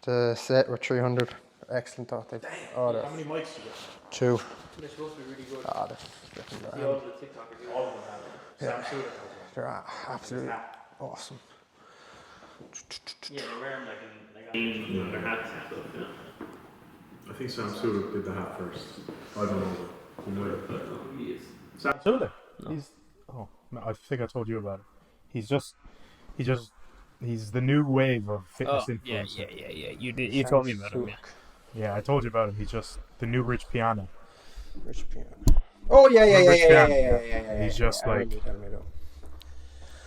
The set were 300. Excellent thought. How many mics do you get? 2. They're supposed to be really good. Oh, See all the TikTokers, all of them have them. they're absolutely awesome. Yeah, they wear them like their hats and stuff, yeah. I think Sam Sula did the hat first. I don't know. You might have. He is. Sam Sula? No. I think I told you about it. He's the new wave of fitness influencer. Yeah. You told me about him, yeah. Yeah, I told you about him. He's just the new Rich Piana. Rich Piano. Oh, yeah. He's just like...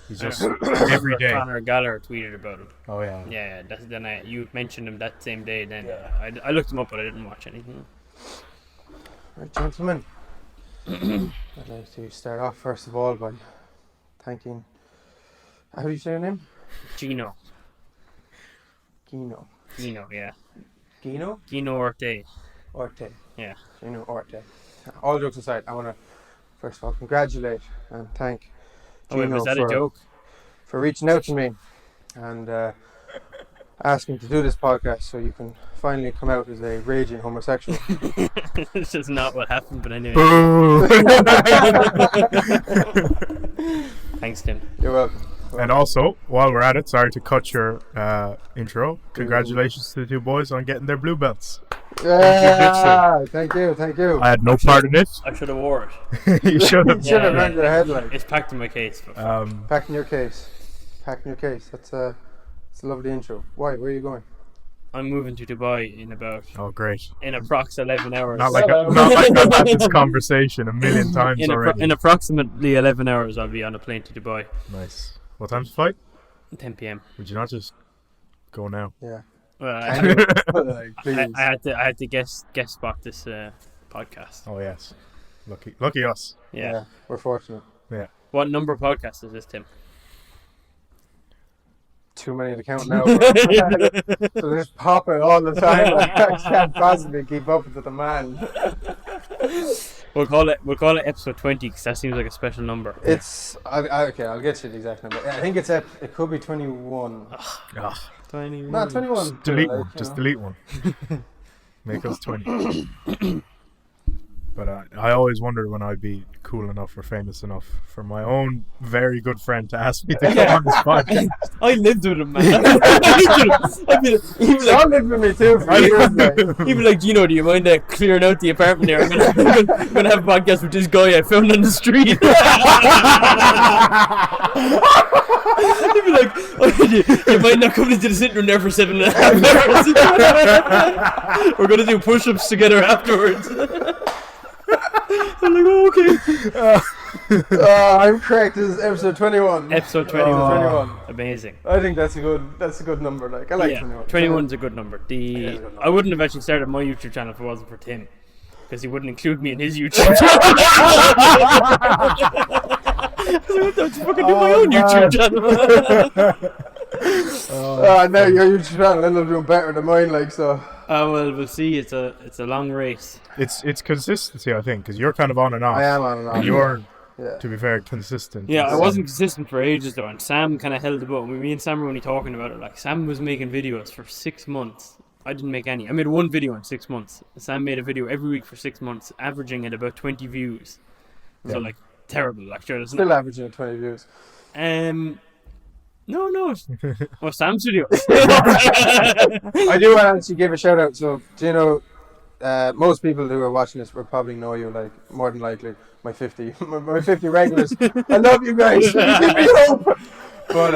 He's just every day. Connor Gallagher tweeted about him. Oh, yeah. Yeah, then you mentioned him that same day. Then I looked him up, but I didn't watch anything. Right, gentlemen. I'd like to start off first of all by thanking. How do you say your name? Gino. Gino, Yeah. Gino Orte. Yeah. Gino Orte. All jokes aside, I want to first of all congratulate and thank Gino was that a joke? for reaching out to me and asking to do this podcast so you can finally come out as a raging homosexual. This is not what happened, but anyway. Thanks, Tim. You're welcome. And also, while we're at it, sorry to cut your intro. Congratulations to the two boys on getting their blue belts. Yeah, thank you. I had no part in it. I should have wore it. You should have. You should have earned your headline. It's packed in my case. Packing your case. That's a lovely intro. Why? Where are you going? I'm moving to Dubai in about... Oh, great. In approx 11 hours. Not like I've had this conversation a million times already. In approximately 11 hours, I'll be on a plane to Dubai. Nice. What time's the flight? 10 p.m. Would you not just go now? Yeah. Well, Please. I had to guest spot this podcast. Oh, yes. Lucky us. Yeah. We're fortunate. Yeah. What number podcast is this, Tim? Too many to count now. So they're just popping all the time. I can't possibly keep up with the demand. We'll call it episode 20 because that seems like a special number. It's okay. I'll get you the exact number. I think it could be 21. 21. No, 21. Delete one. Just delete one. Make us 20. But I always wondered when I'd be cool enough or famous enough for my own very good friend to ask me to come on this podcast. I lived with him, man. John lived with me too for years now. He'd be like, Gino, do you mind clearing out the apartment here? I'm gonna have a podcast with this guy I found on the street. He'd be like, oh, you might not come into the sitting room there for 7.5 hours. We're gonna do push-ups together afterwards. I'm like, oh, okay. I'm correct. This is episode 21. Episode 21. 21. Amazing. I think that's a good number. Like I like 21. 21's a good number. I wouldn't have actually started my YouTube channel if it wasn't for Tim, because he wouldn't include me in his YouTube channel. I was like, I fucking do my own YouTube channel. Now your YouTube channel ended up doing better than mine. Like so. Well, we'll see. It's a long race. It's consistency, I think, because you're kind of on and off. I am on and off. And you're, Yeah. to be fair, consistent. Yeah, I wasn't consistent for ages though, and Sam kind of held the boat. Me and Sam were only talking about it. Like Sam was making videos for 6 months. I didn't make any. I made one video in 6 months. Sam made a video every week for 6 months, averaging at about 20 views. So like terrible. Like sure, Still averaging at 20 views. No. Well, Sam's videos. I do want to actually give a shout out. So, Gino, most people who are watching this will probably know you, like, more than likely, my 50 regulars. I love you guys. Give me hope. But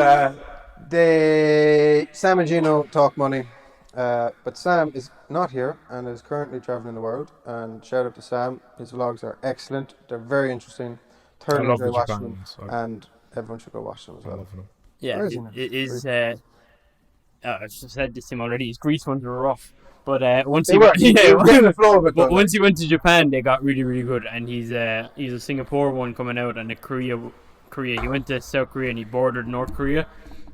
Sam and Gino talk money. But Sam is not here and is currently traveling the world. And shout out to Sam. His vlogs are excellent. They're very interesting. Thoroughly enjoy watching them. And everyone should go watch them as well. Yeah, it is. I've said this to him already. His Greece ones were rough, but once he went to Japan, they got really, really good. And he's a Singapore one coming out, and a Korea. He went to South Korea and he bordered North Korea,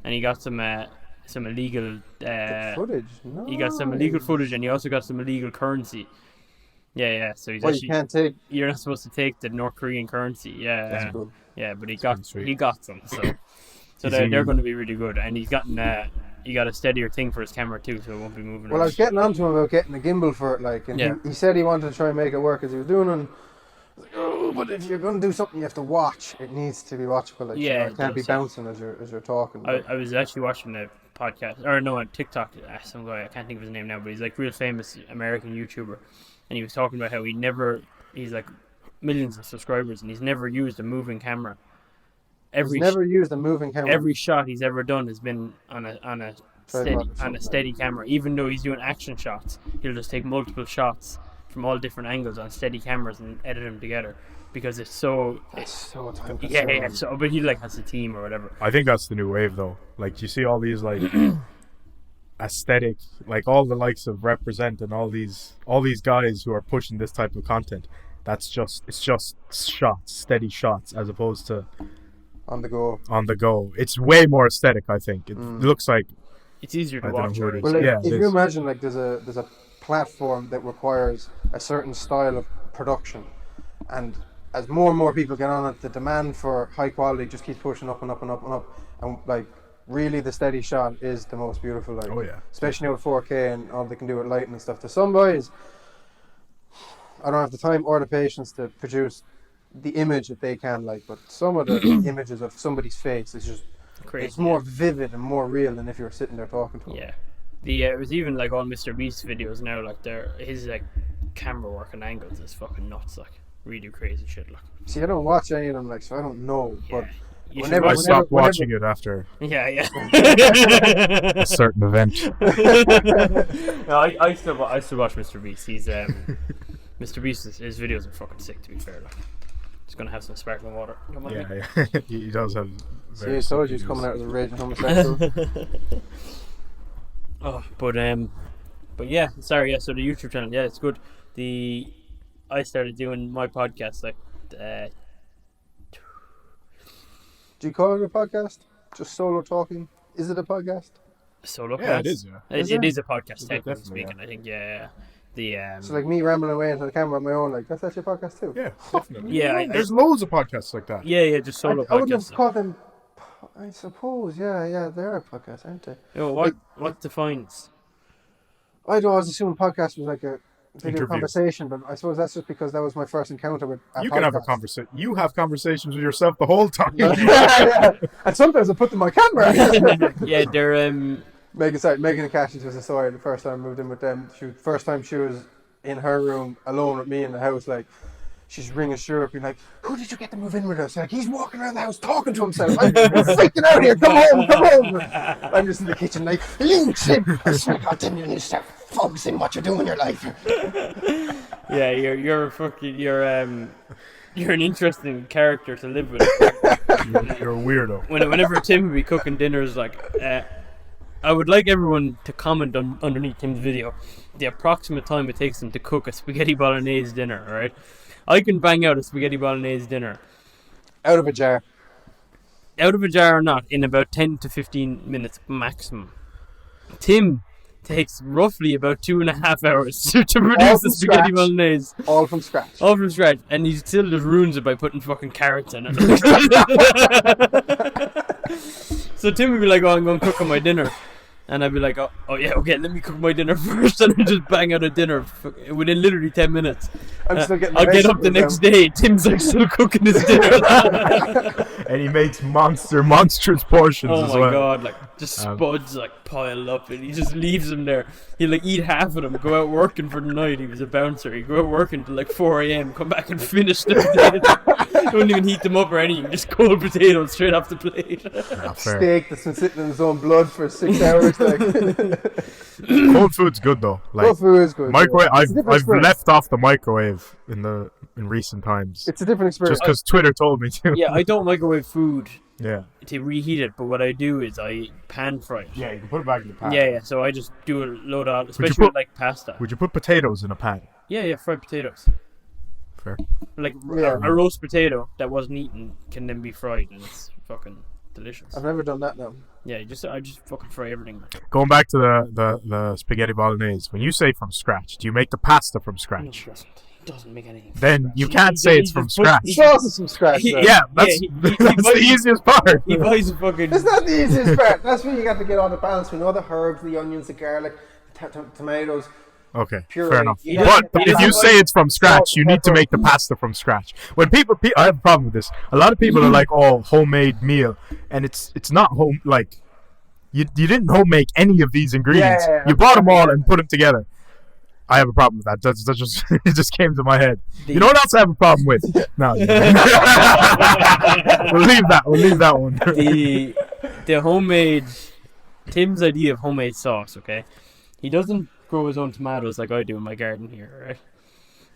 and he got some illegal footage. No. He got some illegal footage, and he also got some illegal currency. Yeah. So he's you can't take. You're not supposed to take the North Korean currency. Yeah, that's good. Yeah, but he got some. So they're going to be really good, and he's gotten got a steadier thing for his camera too, so it won't be moving. Well, I was getting on to him about getting a gimbal for it, like, and he said he wanted to try and make it work as he was doing it. And I was like, oh, but if you're going to do something, you have to watch. It needs to be watchable. Like, it can't be bouncing as you're talking. I was actually watching a podcast, or no, on TikTok. Some guy, I can't think of his name now, but he's like real famous American YouTuber, and he was talking about how he's like millions of subscribers, and he's never used a moving camera. Used a moving camera. Every shot he's ever done has been on a steady camera. Even though he's doing action shots, he'll just take multiple shots from all different angles on steady cameras and edit them together because it's so time consuming. Yeah. So, but he like has a team or whatever. I think that's the new wave, though. Like you see all these like aesthetic, like all the likes of Represent and all these guys who are pushing this type of content. It's just shots, steady shots, as opposed to on the go. It's way more aesthetic, I think. It looks like it's easier to watch. Well, if you imagine like there's a platform that requires a certain style of production, and as more and more people get on it, the demand for high quality just keeps pushing up and up and up and up, and like really the steady shot is the most beautiful, like, especially now with 4K and all they can do with lighting and stuff. To some boys, I don't have the time or the patience to produce the image that they can, like, but some of the images of somebody's face is just crazy. It's more vivid and more real than if you were sitting there talking to them. It was even like all Mr. Beast videos now, like his like camera work and angles is fucking nuts, like really crazy shit. Like, see, I don't watch any of them, like, so I don't know, but I stopped watching it after a certain event. No, I still watch Mr. Beast. He's Mr. Beast, his videos are fucking sick, to be fair. Like, he's gonna have some sparkling water. He does have. See, I told you he's coming out as a raging homosexual. But yeah, sorry, yeah. So the YouTube channel, yeah, it's good. I started doing my podcast like. Do you call it a podcast? Just solo talking? Is it a podcast? Solo? Yeah, it is. Yeah. It is a podcast, technically speaking. I think. Yeah. So like me rambling away into the camera on my own, like that's actually a podcast too. Yeah, definitely. Yeah, there's loads of podcasts like that. Yeah, just solo podcasts. I wouldn't have called them. I suppose, yeah, they are podcasts, aren't they? What defines? I was assuming podcast was like a video conversation, but I suppose that's just because that was my first encounter with a podcast. Can have a conversation. You have conversations with yourself the whole time. yeah. And sometimes I put them on camera. Yeah, they're Megan and Cassie was a story. The first time I moved in with them, first time she was in her room alone with me in the house, like. She's ringing Stuart, being like, "Who did you get to move in with us?" Like, he's walking around the house talking to himself. I'm freaking out here. Come home. I'm just in the kitchen like, "You shit! I swear to God, then you need to start focusing what you're doing in your life." Yeah, you're an interesting character to live with. You're a weirdo. Whenever Tim would be cooking dinners, like, I would like everyone to comment underneath Tim's video the approximate time it takes him to cook a spaghetti bolognese dinner. All right. I can bang out a spaghetti bolognese dinner. Out of a jar or not, in about 10 to 15 minutes maximum. Tim takes roughly about 2.5 hours to produce the spaghetti bolognese. All from scratch. And he still just ruins it by putting fucking carrots in it. So Tim would be like, "Oh, I'm going to cook on my dinner." And I'd be like, oh yeah, okay, let me cook my dinner first, and I just bang out a dinner within literally 10 minutes. I'm still getting I'll get up the next day, Tim's like still cooking his dinner. And he makes monstrous portions as well. Oh my god, like just spuds like piled up, and he just leaves them there. He'd like eat half of them, go out working for the night. He was a bouncer. He'd go out working till like 4 a.m, come back and finish them. Don't even heat them up or anything, just cold potatoes straight off the plate. Steak that's been sitting in his own blood for 6 hours. Like. Cold food's good though. Like, cold food is good. Microwave. I've left off the microwave in recent times. It's a different experience. Just because Twitter told me to. Yeah, I don't microwave food. Yeah. To reheat it, but what I do is I pan fry it. Yeah, you can put it back in the pan. Yeah. So I just do a load of, especially with like pasta. Would you put potatoes in a pan? Yeah, fried potatoes. Fair. Like a roast potato that wasn't eaten can then be fried, and it's fucking delicious. I've never done that now. Yeah, I just fucking fry everything. Going back to the spaghetti bolognese, when you say from scratch, do you make the pasta from scratch? No, he doesn't. doesn't make any. then you can't say it's from scratch. The sauce is from scratch. Though. Yeah, that's the easiest part. He buys a fucking. It's not the easiest part. That's where you got to get all the balance between all the herbs, the onions, the garlic, tomatoes. Okay, Puree. fair enough. You But don't- if you say it's from scratch, you need to make the pasta from scratch. When people, I have a problem with this. A lot of people are like, "Oh, homemade meal," and it's not home. Like, you didn't home make any of these ingredients. Yeah, you bought them all and put them together. I have a problem with that. That's just it just came to my head. You know what else I have a problem with? No, we'll leave that. We'll leave that one. The homemade Tim's idea of homemade sauce. Okay, he doesn't grow his own tomatoes like I do in my garden here.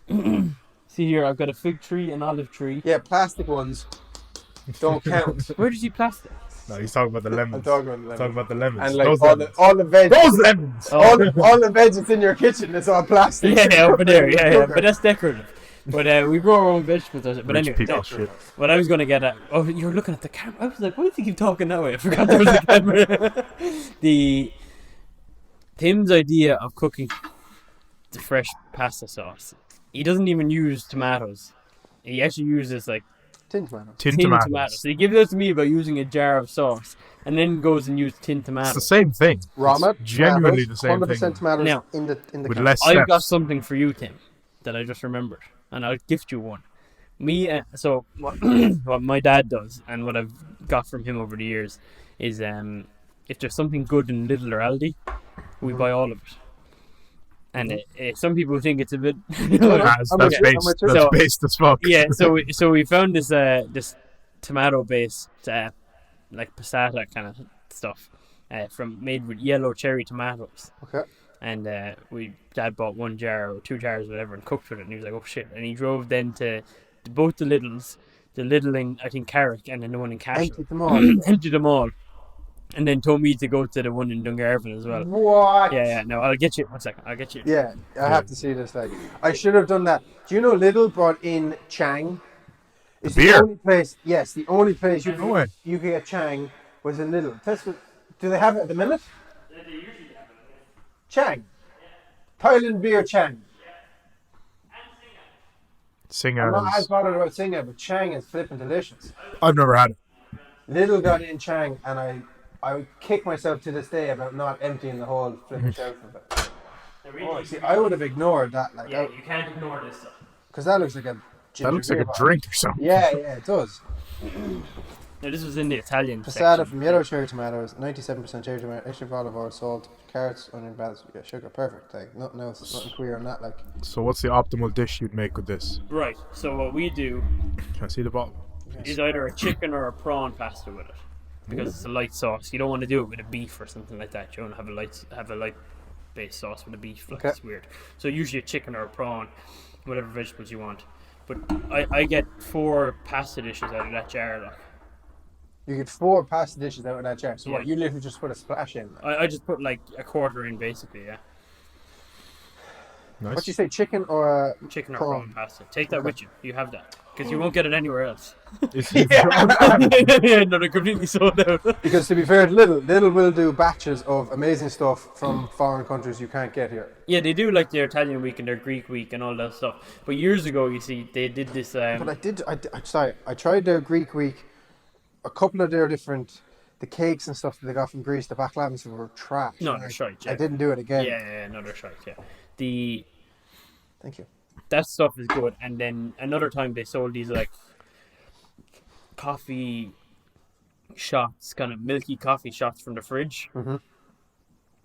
Right? See here, I've got a fig tree, an olive tree. Yeah, plastic ones don't count. Where did you plastic? No, he's talking about the lemons. I'm talking about the lemons. Talking about the lemons. And like Those all lemons. the veg. Those lemons. All the veg that's in your kitchen, it's all plastic. Yeah, over there. Yeah, but that's decorative. But we grow our own vegetables. But Rich anyway, people no. shit. What I was going to get at... Oh, you're looking at the camera. I was like, why do you keep talking that way? I forgot there was a camera. Tim's idea of cooking the fresh pasta sauce. He doesn't even use tomatoes. He actually uses like Tin tomatoes. Tin tin tomatoes. tomatoes. So he gives those to me about using a jar of sauce and then goes and uses tin It's the tomatoes. same thing. Ramen. It's genuinely the same 100% thing. tomatoes Now, in the With can. less I've got steps. something for you, Tim, that I just remembered. And I'll gift you one. So what my dad does and what I've got from him over the years is if there's something good in Lidl or Aldi, we buy all of it. And some people think it's a bit... That's So- based as fuck. Yeah, so we found this this tomato based like passata kind of stuff made with yellow cherry tomatoes. Okay. And Dad bought 1 jar or 2 jars, whatever, and cooked with it. And he was like, "Oh shit!" And he drove then to both the Lidls, the Lidl in I think Carrick and then the one in Cashel. Empty them all. Emptied them all, and then told me to go to the one in Dungarvan as well. What? Yeah. No, I'll get you. 1 second. I'll get you. Yeah, I have to see this. Like, I should have done that. Do you know Lidl brought in Chang? It's Beer? The only place. Yes, the only place No way. you could get Chang was in Lidl. Do they have it at the minute? They usually have it. Chang. Thailand beer Chang. I'm not as Singers. bothered about Singa, but Chang is flipping delicious. I've never had it. Lidl got in Chang, and I would kick myself to this day about not emptying the whole flipping shelf of it. Oh, see, I would have ignored that, like, Yeah, you can't ignore this stuff. because that looks like a. That looks like ginger a beer drink or something. bottle. Yeah, it does. Now this was in the Italian Passata section. from yellow cherry tomatoes, 97% cherry tomato, extra olive oil, salt, carrots, onion, basil, yeah, sugar. Perfect. Like nothing else, nothing queer on that. Like So what's the optimal dish you'd make with this? Right. So what we do Can I see the bottle? is either a chicken or a prawn pasta with it, because it's a light sauce. You don't want to do it with a beef or something like that. You want to have a light based sauce with a beef. Like, Okay. It's weird. So usually a chicken or a prawn, whatever vegetables you want. But I get 4 pasta dishes out of that jar. Like. you get 4 pasta dishes out of that jar. So Yeah. what? You literally just put a splash in. Like. I just put like a quarter in basically. Yeah. Nice. What you say, chicken or Chicken or prawn? prawn pasta. Take that with you. You have that. Because you won't get it anywhere else. No, they're completely sold out. Because to be fair to Lidl will do batches of amazing stuff from foreign countries you can't get here. Yeah, they do like their Italian week and their Greek week and all that stuff. But years ago, you see, they did this. But I tried their Greek week, a couple of their different, the cakes and stuff that they got from Greece, the baklavas were trash. No, And they're I shite, yeah. didn't do it again. Yeah, no, they're shite. Yeah, Thank you. that stuff is good. And then another time they sold these like coffee shots, kind of milky coffee shots from the fridge. Mm-hmm.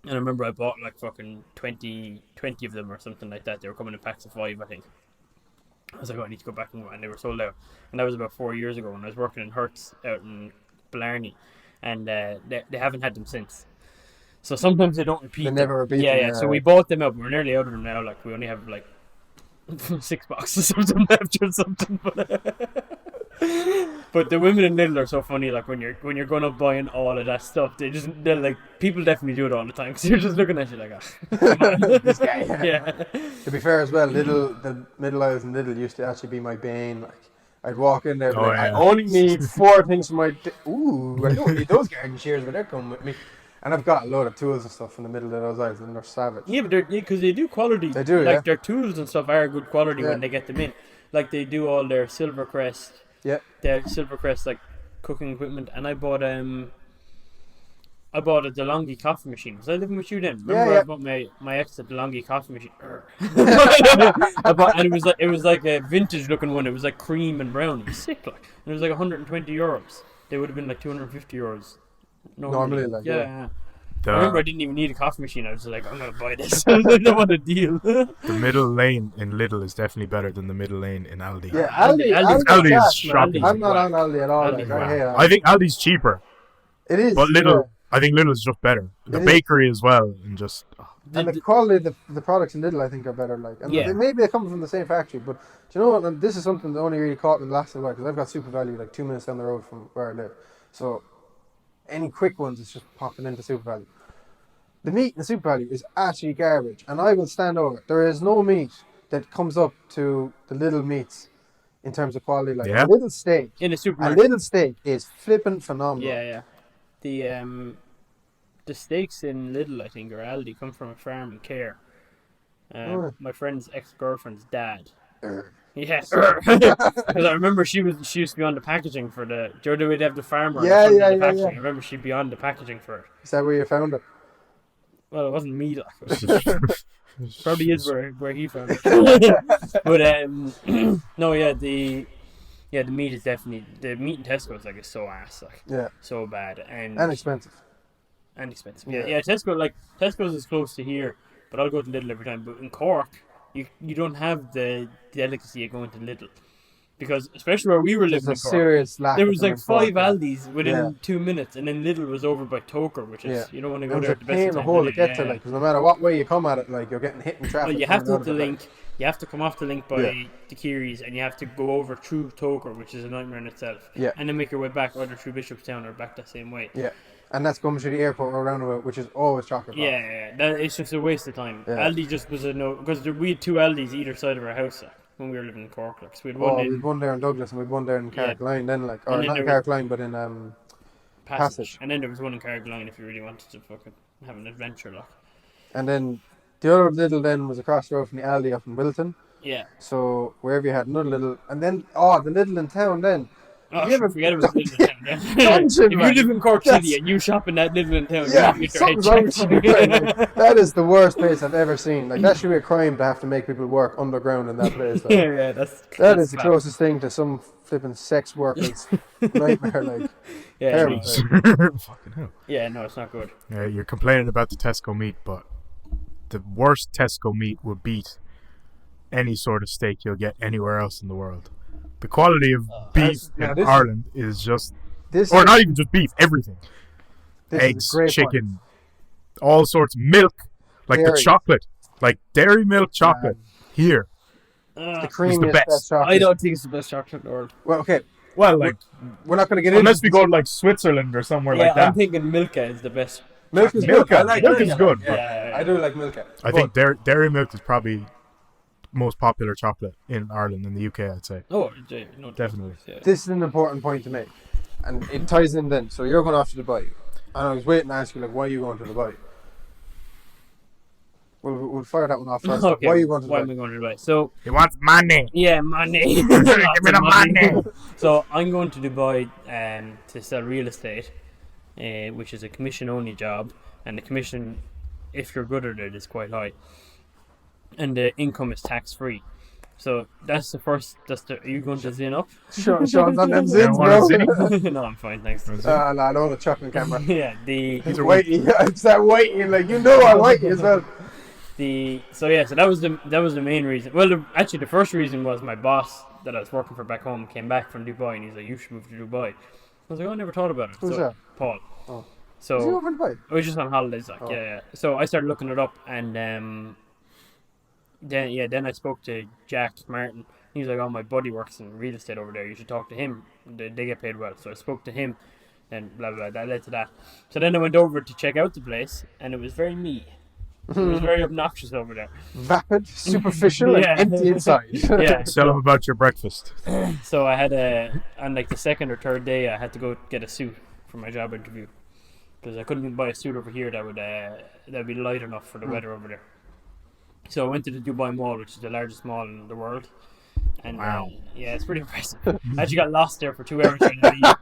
And I remember I bought like fucking 20 of them or something like that. They were coming in packs of 5, I think. I was like, oh, I need to go back and they were sold out. And that was about 4 years ago when I was working in Hertz out in Blarney. And they haven't had them since. So sometimes they don't repeat. They never repeat Yeah, them, yeah. yeah. So we bought them up. We're nearly out of them now. Like we only have like 6 boxes of them left or something. But the women in Lidl are so funny. Like when you're going up buying all of that stuff, they're like, people definitely do it all the time because you're just looking at you like, oh. This guy. Yeah. To be fair as well, the middle aisles in Lidl used to actually be my bane. Like I'd walk in there, I only need 4 things for my. I don't need those garden shears, but they're coming with me. And I've got a load of tools and stuff in the middle of those aisles, and they're savage. Yeah, but because they do quality. They do, like their tools and stuff are good quality Yeah. when they get them in. Like they do all their Silvercrest. Yeah. Their Silvercrest like cooking equipment, and I bought a DeLonghi coffee machine. Was I living with you then? Remember I bought my ex a DeLonghi coffee machine. And it was like a vintage looking one. It was like cream and brown. It was sick, like. And it was like 120 euros. They would have been like 250 euros. Normally, like, yeah. I remember I didn't even need a coffee machine. I was just like, I'm gonna buy this. I don't want a deal. The middle lane in Lidl is definitely better than the middle lane in Aldi. Yeah, Aldi is shocking. I'm not on Aldi at all. Aldi's Like, I hate Aldi. I think Aldi's cheaper, It is. but Lidl, I think Lidl is just better. The bakery as well, and just And the quality of the products in Lidl, I think, are better. Like, and maybe they come from the same factory, but do you know what? And this is something that only really caught me the last while, because I've got Super Value like 2 minutes down the road from where I live. So any quick ones, it's just popping into Super Value. The meat in the Super Value is actually garbage, and I will stand over it. There is no meat that comes up to the Lidl meats in terms of quality. Like a Lidl steak in a A supermarket. Lidl steak is flipping phenomenal. Yeah. The steaks in Lidl, I think, or Aldi, come from a farm in Care. My friend's ex-girlfriend's dad. Yes, because I remember she used to be on the packaging for the. Do you know they'd have the farmer? Yeah. I remember she'd be on the packaging for it. Is that where you found it? Well, it wasn't me, like. Probably is where he found it. But no, the meat is definitely the meat in Tesco's like is so ass, like so bad and expensive. Yeah, Tesco's is close to here, but I'll go to Lidl every time. But in Cork, you don't have the delicacy of going to Lidl, because especially where we were living in Cork, serious lack. there was like 5 Aldi's within 2 minutes, and then Lidl was over by Toker, which is you don't want to go there at the best pain of the time hole to to get to, like, because no matter what way you come at it, like, you're getting hit in traffic. Well, you have to hit the link. You have to come off the link by the Keary's, and you have to go over through Toker, which is a nightmare in itself. Yeah. And then make your way back either through Bishopstown or back that same way. Yeah. And that's going to the airport or roundabout, which is always chocolate. Yeah. It's just a waste of time. Yeah. Aldi just was a no, because we had 2 Aldis either side of our house when we were living in Cork. Like, so we had one we had one there in Douglas and we had one there in Carrickline then, like, or not in Carrickline, but in Passage. And then there was one in Carrickline if you really wanted to fucking have an adventure, like. And then the other Lidl then was across the road from the Aldi up in Wilton. Yeah. So wherever you had another Lidl, and then the Lidl in town then. Oh, you forget it was Lidl in town. Yeah. If you live in Cork City and you shop in that Lidl in town, something's wrong with you. Like, that is the worst place I've ever seen. Like, that should be a crime to have to make people work underground in that place. Like. That is the closest thing to some flipping sex workers nightmare. Like, terrible. Fucking hell. Yeah, no, it's not good. Yeah, you're complaining about the Tesco meat, but the worst Tesco meat will beat any sort of steak you'll get anywhere else in the world. The quality of beef in Ireland is just, not even just beef, everything. Eggs, chicken, all sorts, milk, like dairy. The chocolate, like dairy milk chocolate here. The creamiest best chocolate. I don't think it's the best chocolate in the world. Well, okay. Well, like, we're not going to get into unless we go to like Switzerland or somewhere like that. I'm thinking Milka is the best. Milk is good. Milk is good. Yeah, I do like Milka. I think dairy milk is probably most popular chocolate in Ireland and the UK, I'd say. Oh, no, definitely. Yeah. This is an important point to make, and it ties in then. So you're going off to Dubai, and I was waiting to ask you, like, why are you going to Dubai? We'll fire that one off first. Okay. Why are you going to Dubai? Why am I going to Dubai? So he wants money. Yeah, money. Give me the money. So I'm going to Dubai to sell real estate, which is a commission-only job, and the commission, if you're good at it, is quite high. And the income is tax-free. So that's the first. Are you going to zin up? Sean's on them zins, bro. No, I'm fine, thanks. I know the chocolate camera. Yeah, he's whitey. It's that whitey, like, you know, I'm whitey as well. So that was the main reason. Well, actually, the first reason was my boss that I was working for back home came back from Dubai, and he's like, "You should move to Dubai." I was like, "Oh, I never thought about it." Who's that? Paul. Oh. So is he over in Dubai? I was just on holidays, like yeah. So I started looking it up, and then I spoke to Jack Martin. He was like, "Oh, my buddy works in real estate over there. You should talk to him. They get paid well." So I spoke to him, and blah blah. That led to that. So then I went over to check out the place, and it was very me. It was very obnoxious over there. Vapid, superficial, and empty inside. Yeah. Tell them about your breakfast. So I had on like the second or third day, I had to go get a suit for my job interview. because I couldn't buy a suit over here that would be light enough for the weather over there. So I went to the Dubai Mall, which is the largest mall in the world. And Wow. yeah, it's pretty impressive. I actually got lost there for 2 hours trying to leave.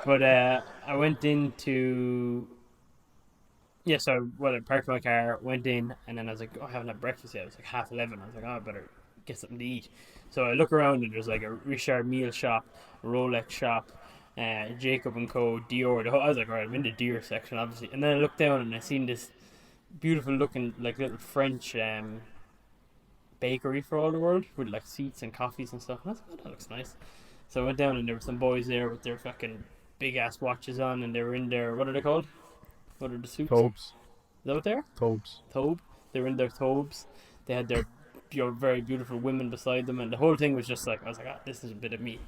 But I went into... Yeah, so I parked my car, went in, and then I was like, I haven't had breakfast yet. It was like 11:30. I was like, I better get something to eat. So I look around and there's like a Richard Mille shop, a Rolex shop, Jacob & Co, Dior. I was like, right, I'm in the Dior section, obviously. And then I looked down and I seen this beautiful looking, like, little French bakery for all the world with like seats and coffees and stuff. And I was like, that looks nice. So I went down and there were some boys there with their fucking big ass watches on, and they were in their, what are they called? What are the suits? Tobes. Is that what they are? Tobes. Thobe. They were in their thobes. They had their very beautiful women beside them, and the whole thing was just like, I was like, this is a bit of me.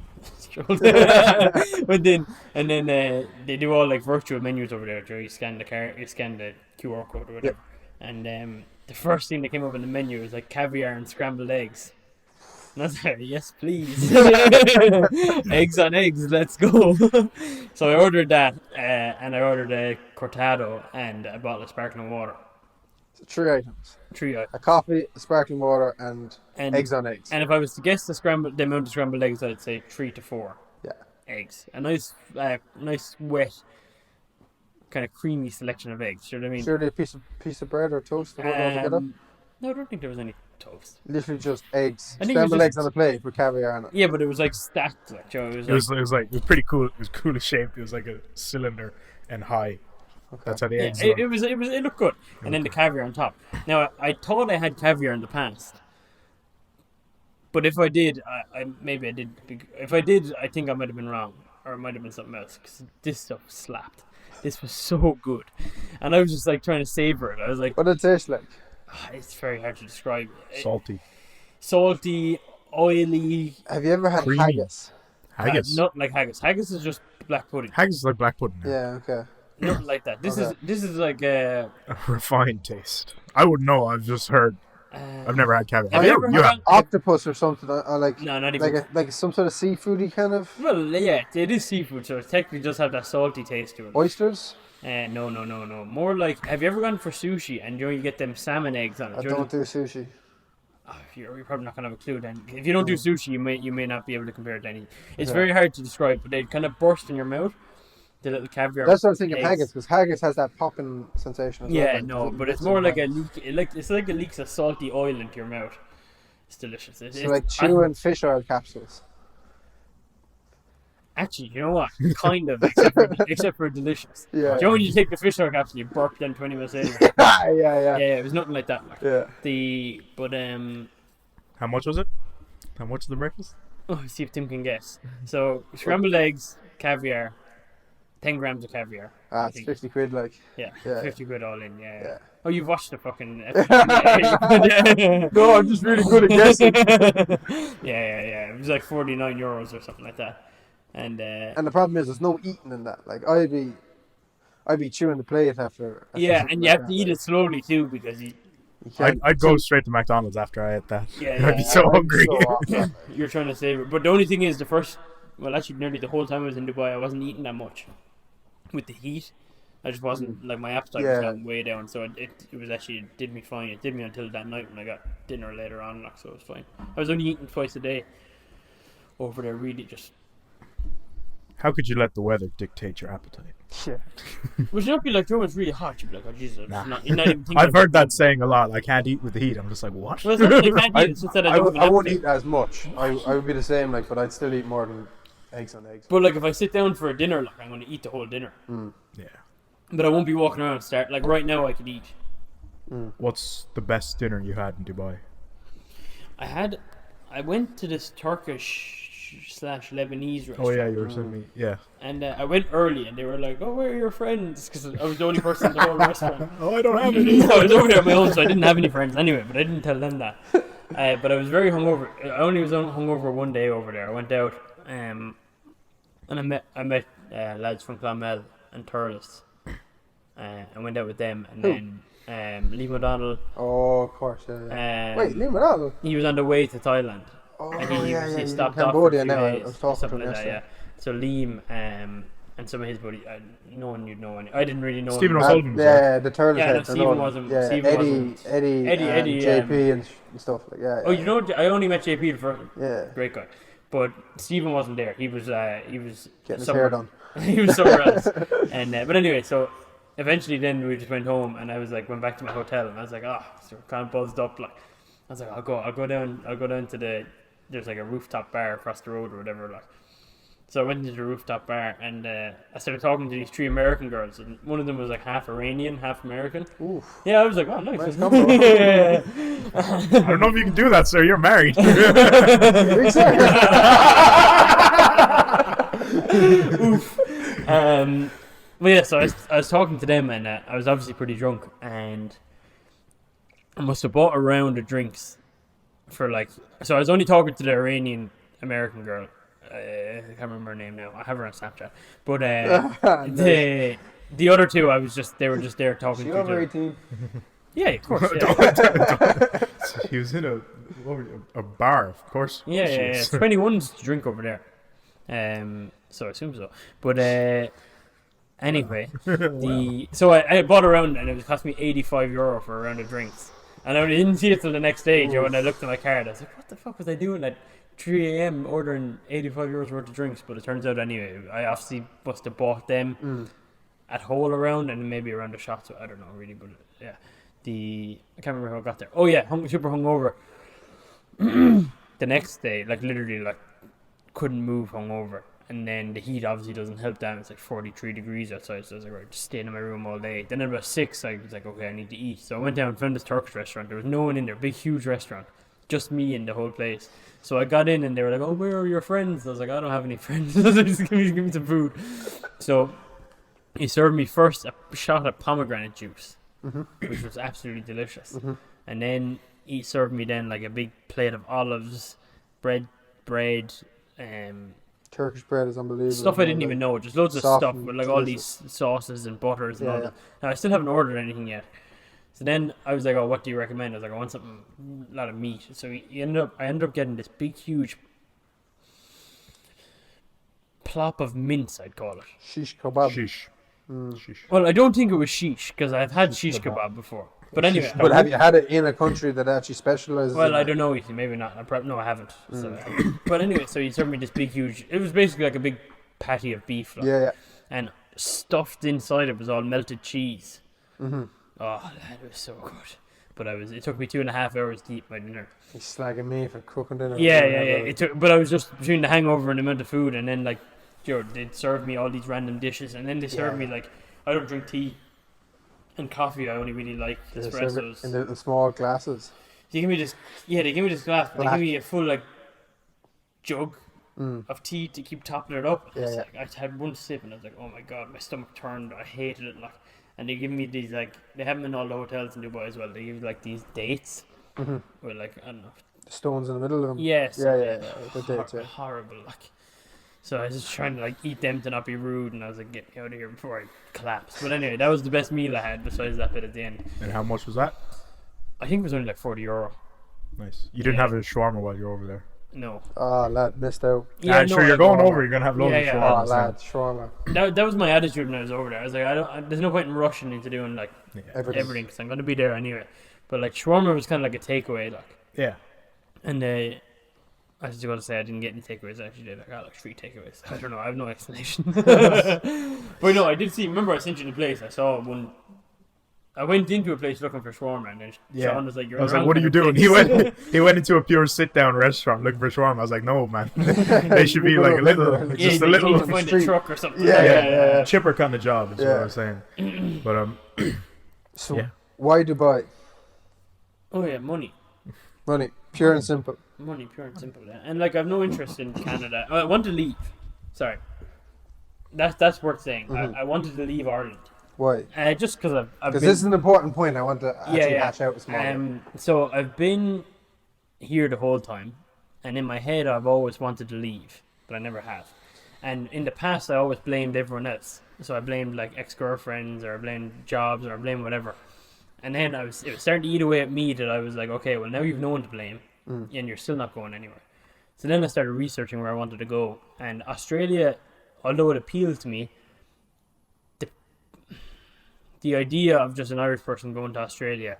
But then they do all like virtual menus over there. Where you scan the QR code or whatever. Yeah. And the first thing that came up in the menu was like caviar and scrambled eggs. And I was like, yes, please. Eggs on eggs, let's go. So I ordered that, and I ordered a cortado and a bottle of sparkling water. So 3 items. 3 items. A coffee, a sparkling water, and eggs on eggs. And if I was to guess the amount of scrambled eggs, I'd say 3 to 4 eggs. A nice wet, kind of creamy selection of eggs. You know what I mean? Surely a piece of bread or toast to hold all together? No, I don't think there was any toast. Literally just eggs. I think Scrambled eggs on a plate with caviar on it. Yeah, but it was like stacked. Like, Joe, It was pretty cool. It was cool shaped. It was like a cylinder and high. Okay. That's how the eggs it looked good. And then the caviar on top. Now, I thought I had caviar in the past. But if I did, maybe I did. If I did, I think I might have been wrong. Or it might have been something else. Because this stuff slapped. This was so good. And I was just like trying to savor it. I was like... What did it taste like? It's very hard to describe. Salty, oily. Have you ever had creamy. haggis? Haggis? Not like haggis. Haggis is just black pudding. Haggis is like black pudding. Yeah, okay. Not like that. This is like a refined taste. I wouldn't know. I've just heard. I've never had caviar. Have you ever had octopus or something? Like no, not even. Like some sort of seafoody kind of. Well, yeah, it is seafood, so it technically does have that salty taste to it. Oysters? No. More like, have you ever gone for sushi and you get them salmon eggs on it? I don't do sushi. Oh, you're probably not gonna have a clue then. If you don't do sushi, you may not be able to compare it to anything. It's very hard to describe, but they kind of burst in your mouth. The little caviar. That's what I was thinking. Haggis, because haggis has that popping sensation. As yeah, well, no, but it's more like a leak. It's like it leaks a salty oil into your mouth. It's delicious. It's like chewing fish oil capsules. Actually, you know what? Kind of, except for delicious. Yeah. You know when you take the fish oil capsule, you burp then 20 minutes later. Yeah. Yeah, it was nothing like that. Like. Yeah. How much was it? How much is the breakfast? Oh, see if Tim can guess. So scrambled eggs, caviar, 10 grams of caviar. It's 50 quid, like. Yeah, 50 quid all in. Yeah. Oh, you've watched the fucking. No, I'm just really good at guessing. Yeah. It was like €49 or something like that. And the problem is there's no eating in that. Like I'd be chewing the plate after yeah, and you have to eat it slowly too because I'd go straight to McDonald's after I ate that. Yeah. I'd be so hungry. You're trying to save it, but the only thing is nearly the whole time I was in Dubai, I wasn't eating that much with the heat. I just wasn't like my appetite was down, way down, so it did me fine. It did me until that night when I got dinner later on, so it was fine. I was only eating twice a day over there, really just. How could you let the weather dictate your appetite? Yeah. Would you not be like, Joe, it's really hot? You'd be like, oh, Jesus. Nah. You're not even thinking I've heard that saying a lot. I can't eat with the heat. I'm just like, what? Well, it's not that I can't eat, it's just that I don't I won't eat as much. I would be the same, like, but I'd still eat more than eggs on eggs. But, like, if I sit down for a dinner, like, I'm going to eat the whole dinner. Yeah. But I won't be walking around and start. Like, right now, I could eat. What's the best dinner you had in Dubai? I went to this Turkish / Lebanese restaurant. Oh yeah, you were telling me. Yeah. And I went early, and they were like, "Oh, where are your friends?" Because I was the only person in the whole restaurant. Oh, I don't have any. No, I was over there on my own, so I didn't have any friends anyway. But I didn't tell them that. But I was very hungover. I only was hungover one day over there. I went out, and I met lads from Clonmel and Thurles. I went out with them, and then Liam O'Donnell. Oh, of course. Yeah. Wait, Liam O'Donnell? He was on the way to Thailand. Oh, and he stopped Cambodia off now. I was talking to him yesterday. Yeah. So Liam, and and some of his buddies. No one you'd know any. I didn't really know Stephen him. O'Sullivan was there. Yeah, the turtles Yeah, no, heads. I Stephen know wasn't- them. Yeah, Stephen Eddie, wasn't- Eddie, Eddie, JP and stuff like yeah. Oh, you know, I only met JP the first. Yeah. Great guy, but Stephen wasn't there. He was Getting his somewhere- hair done. he was somewhere else. And but anyway, so eventually then we just went home, and I was like went back to my hotel, and I was like, so kind of buzzed up. Like I was like, I'll go down to there's like a rooftop bar across the road or whatever. Like, so I went into the rooftop bar, and I started talking to these 3 American girls, and one of them was like half Iranian, half American. Oof. Yeah, I was like, oh, nice. Nice combo. Yeah. I don't know if you can do that, sir. You're married. Oof. But yeah, so I was talking to them, and I was obviously pretty drunk, and I must have bought a round of drinks for like. So I was only talking to the Iranian American girl. I can't remember her name now. I have her on Snapchat. But the other 2, they were just there talking She to each over other. 18. Yeah, of course. Yeah, He was in a bar, of course. yeah. Jeez. 21's to drink over there. So I assume so. But anyway, so I bought a round, and it was cost me €85 for a round of drinks. And I didn't see it till the next day, Joe. And I looked at my card. I was like, "What the fuck was I doing at 3 a.m. ordering €85 worth of drinks?" But it turns out anyway, I obviously must have bought them at whole around, and maybe around a shot. So I don't know really, but yeah. I can't remember how I got there. Oh yeah, super hungover. The next day, like literally, like couldn't move hungover. And then the heat obviously doesn't help that. It's like 43 degrees outside, so I was like, right, just staying in my room all day. Then at about 6, I was like, okay, I need to eat. So I went down and found this Turkish restaurant. There was no one in there, big, huge restaurant. Just me in the whole place. So I got in, and they were like, oh, where are your friends? I was like, I don't have any friends. I was like, just give me some food. So he served me first a shot of pomegranate juice, which was absolutely delicious. And then he served me then like a big plate of olives, bread, Turkish bread is unbelievable. stuff I didn't even know, just loads of Soft stuff and with like all delicious. these sauces and butters and all Yeah. that. Now I still haven't ordered anything yet. So then I was like, oh, what do you recommend? I was like, I want something, a lot of meat. So I ended up getting this big, huge plop of mince, I'd call it. Shish kebab. Sheesh. Sheesh. Well, I don't think it was shish, because I've had shish kebab before. But anyway, But have you had it in a country that actually specializes well, in I that? don't know. You see, maybe not. No, I haven't. So, but anyway, so he served me this big, huge. It was basically like a big patty of beef, like, Yeah. and stuffed inside it was all melted cheese. Oh, that was so good. But it took me 2.5 hours to eat my dinner. He's slagging me for cooking dinner. Yeah. But I was just between the hangover and the amount of food, and then like, they'd serve me all these random dishes, and then they served me like, I don't drink tea and coffee. I only really like They serve it espressos. in the small glasses. They give me this. Yeah, they give me this glass. But they give me a full like jug of tea to keep topping it up. Yeah. I had one sip, and I was like, oh my god, my stomach turned. I hated it. Like, and they give me these like, they have them in all the hotels in Dubai as well. They give you like these dates with like, I don't know. The stones in the middle of them. Yes. Yeah. The dates, yeah. Horrible. Like, so I was just trying to like eat them to not be rude, and I was like, get me out of here before I collapse. But anyway, that was the best meal I had besides that bit at the end. And how much was that? I think it was only like €40. Nice. You didn't have a shawarma while you were over there. No. Oh, lad, missed out. Yeah, Sure, you're going over. You're gonna have loads of Yeah. shawarma. Oh, lad, shawarma. That was my attitude when I was over there. I was like, there's no point in rushing into doing like everything, because I'm going to be there anyway. But like shawarma was kind of like a takeaway, like. Yeah. And I was just going to say I didn't get any takeaways. I actually did. I got like 3 takeaways. I don't know. I have no explanation. But no, I did see. Remember, I sent you the place. I saw one. I went into a place looking for shawarma, and then Sean was like, "You're." I was like, "What are you doing?" He went into a pure sit-down restaurant looking for shawarma. I was like, "No, man. They should be like a little, just a You little need to find a truck or something. Yeah. chipper kind of job." Is what I was saying. But So, Yeah. why Dubai? Oh yeah, money, Money, pure and simple. pure and simple. Yeah. And like, I've no interest in Canada. I want to leave. Sorry, that's worth saying. I wanted to leave Ireland. Why? Just because I've Because been. this is an important point I want to actually hash out this morning. So I've been here the whole time, and in my head I've always wanted to leave, but I never have. And in the past I always blamed everyone else. So I blamed like ex-girlfriends, or I blamed jobs, or I blamed whatever. And then it was starting to eat away at me that I was like, okay, well now you've no one to blame, and you're still not going anywhere. So then I started researching where I wanted to go, and Australia, although it appealed to me, the idea of just an Irish person going to Australia,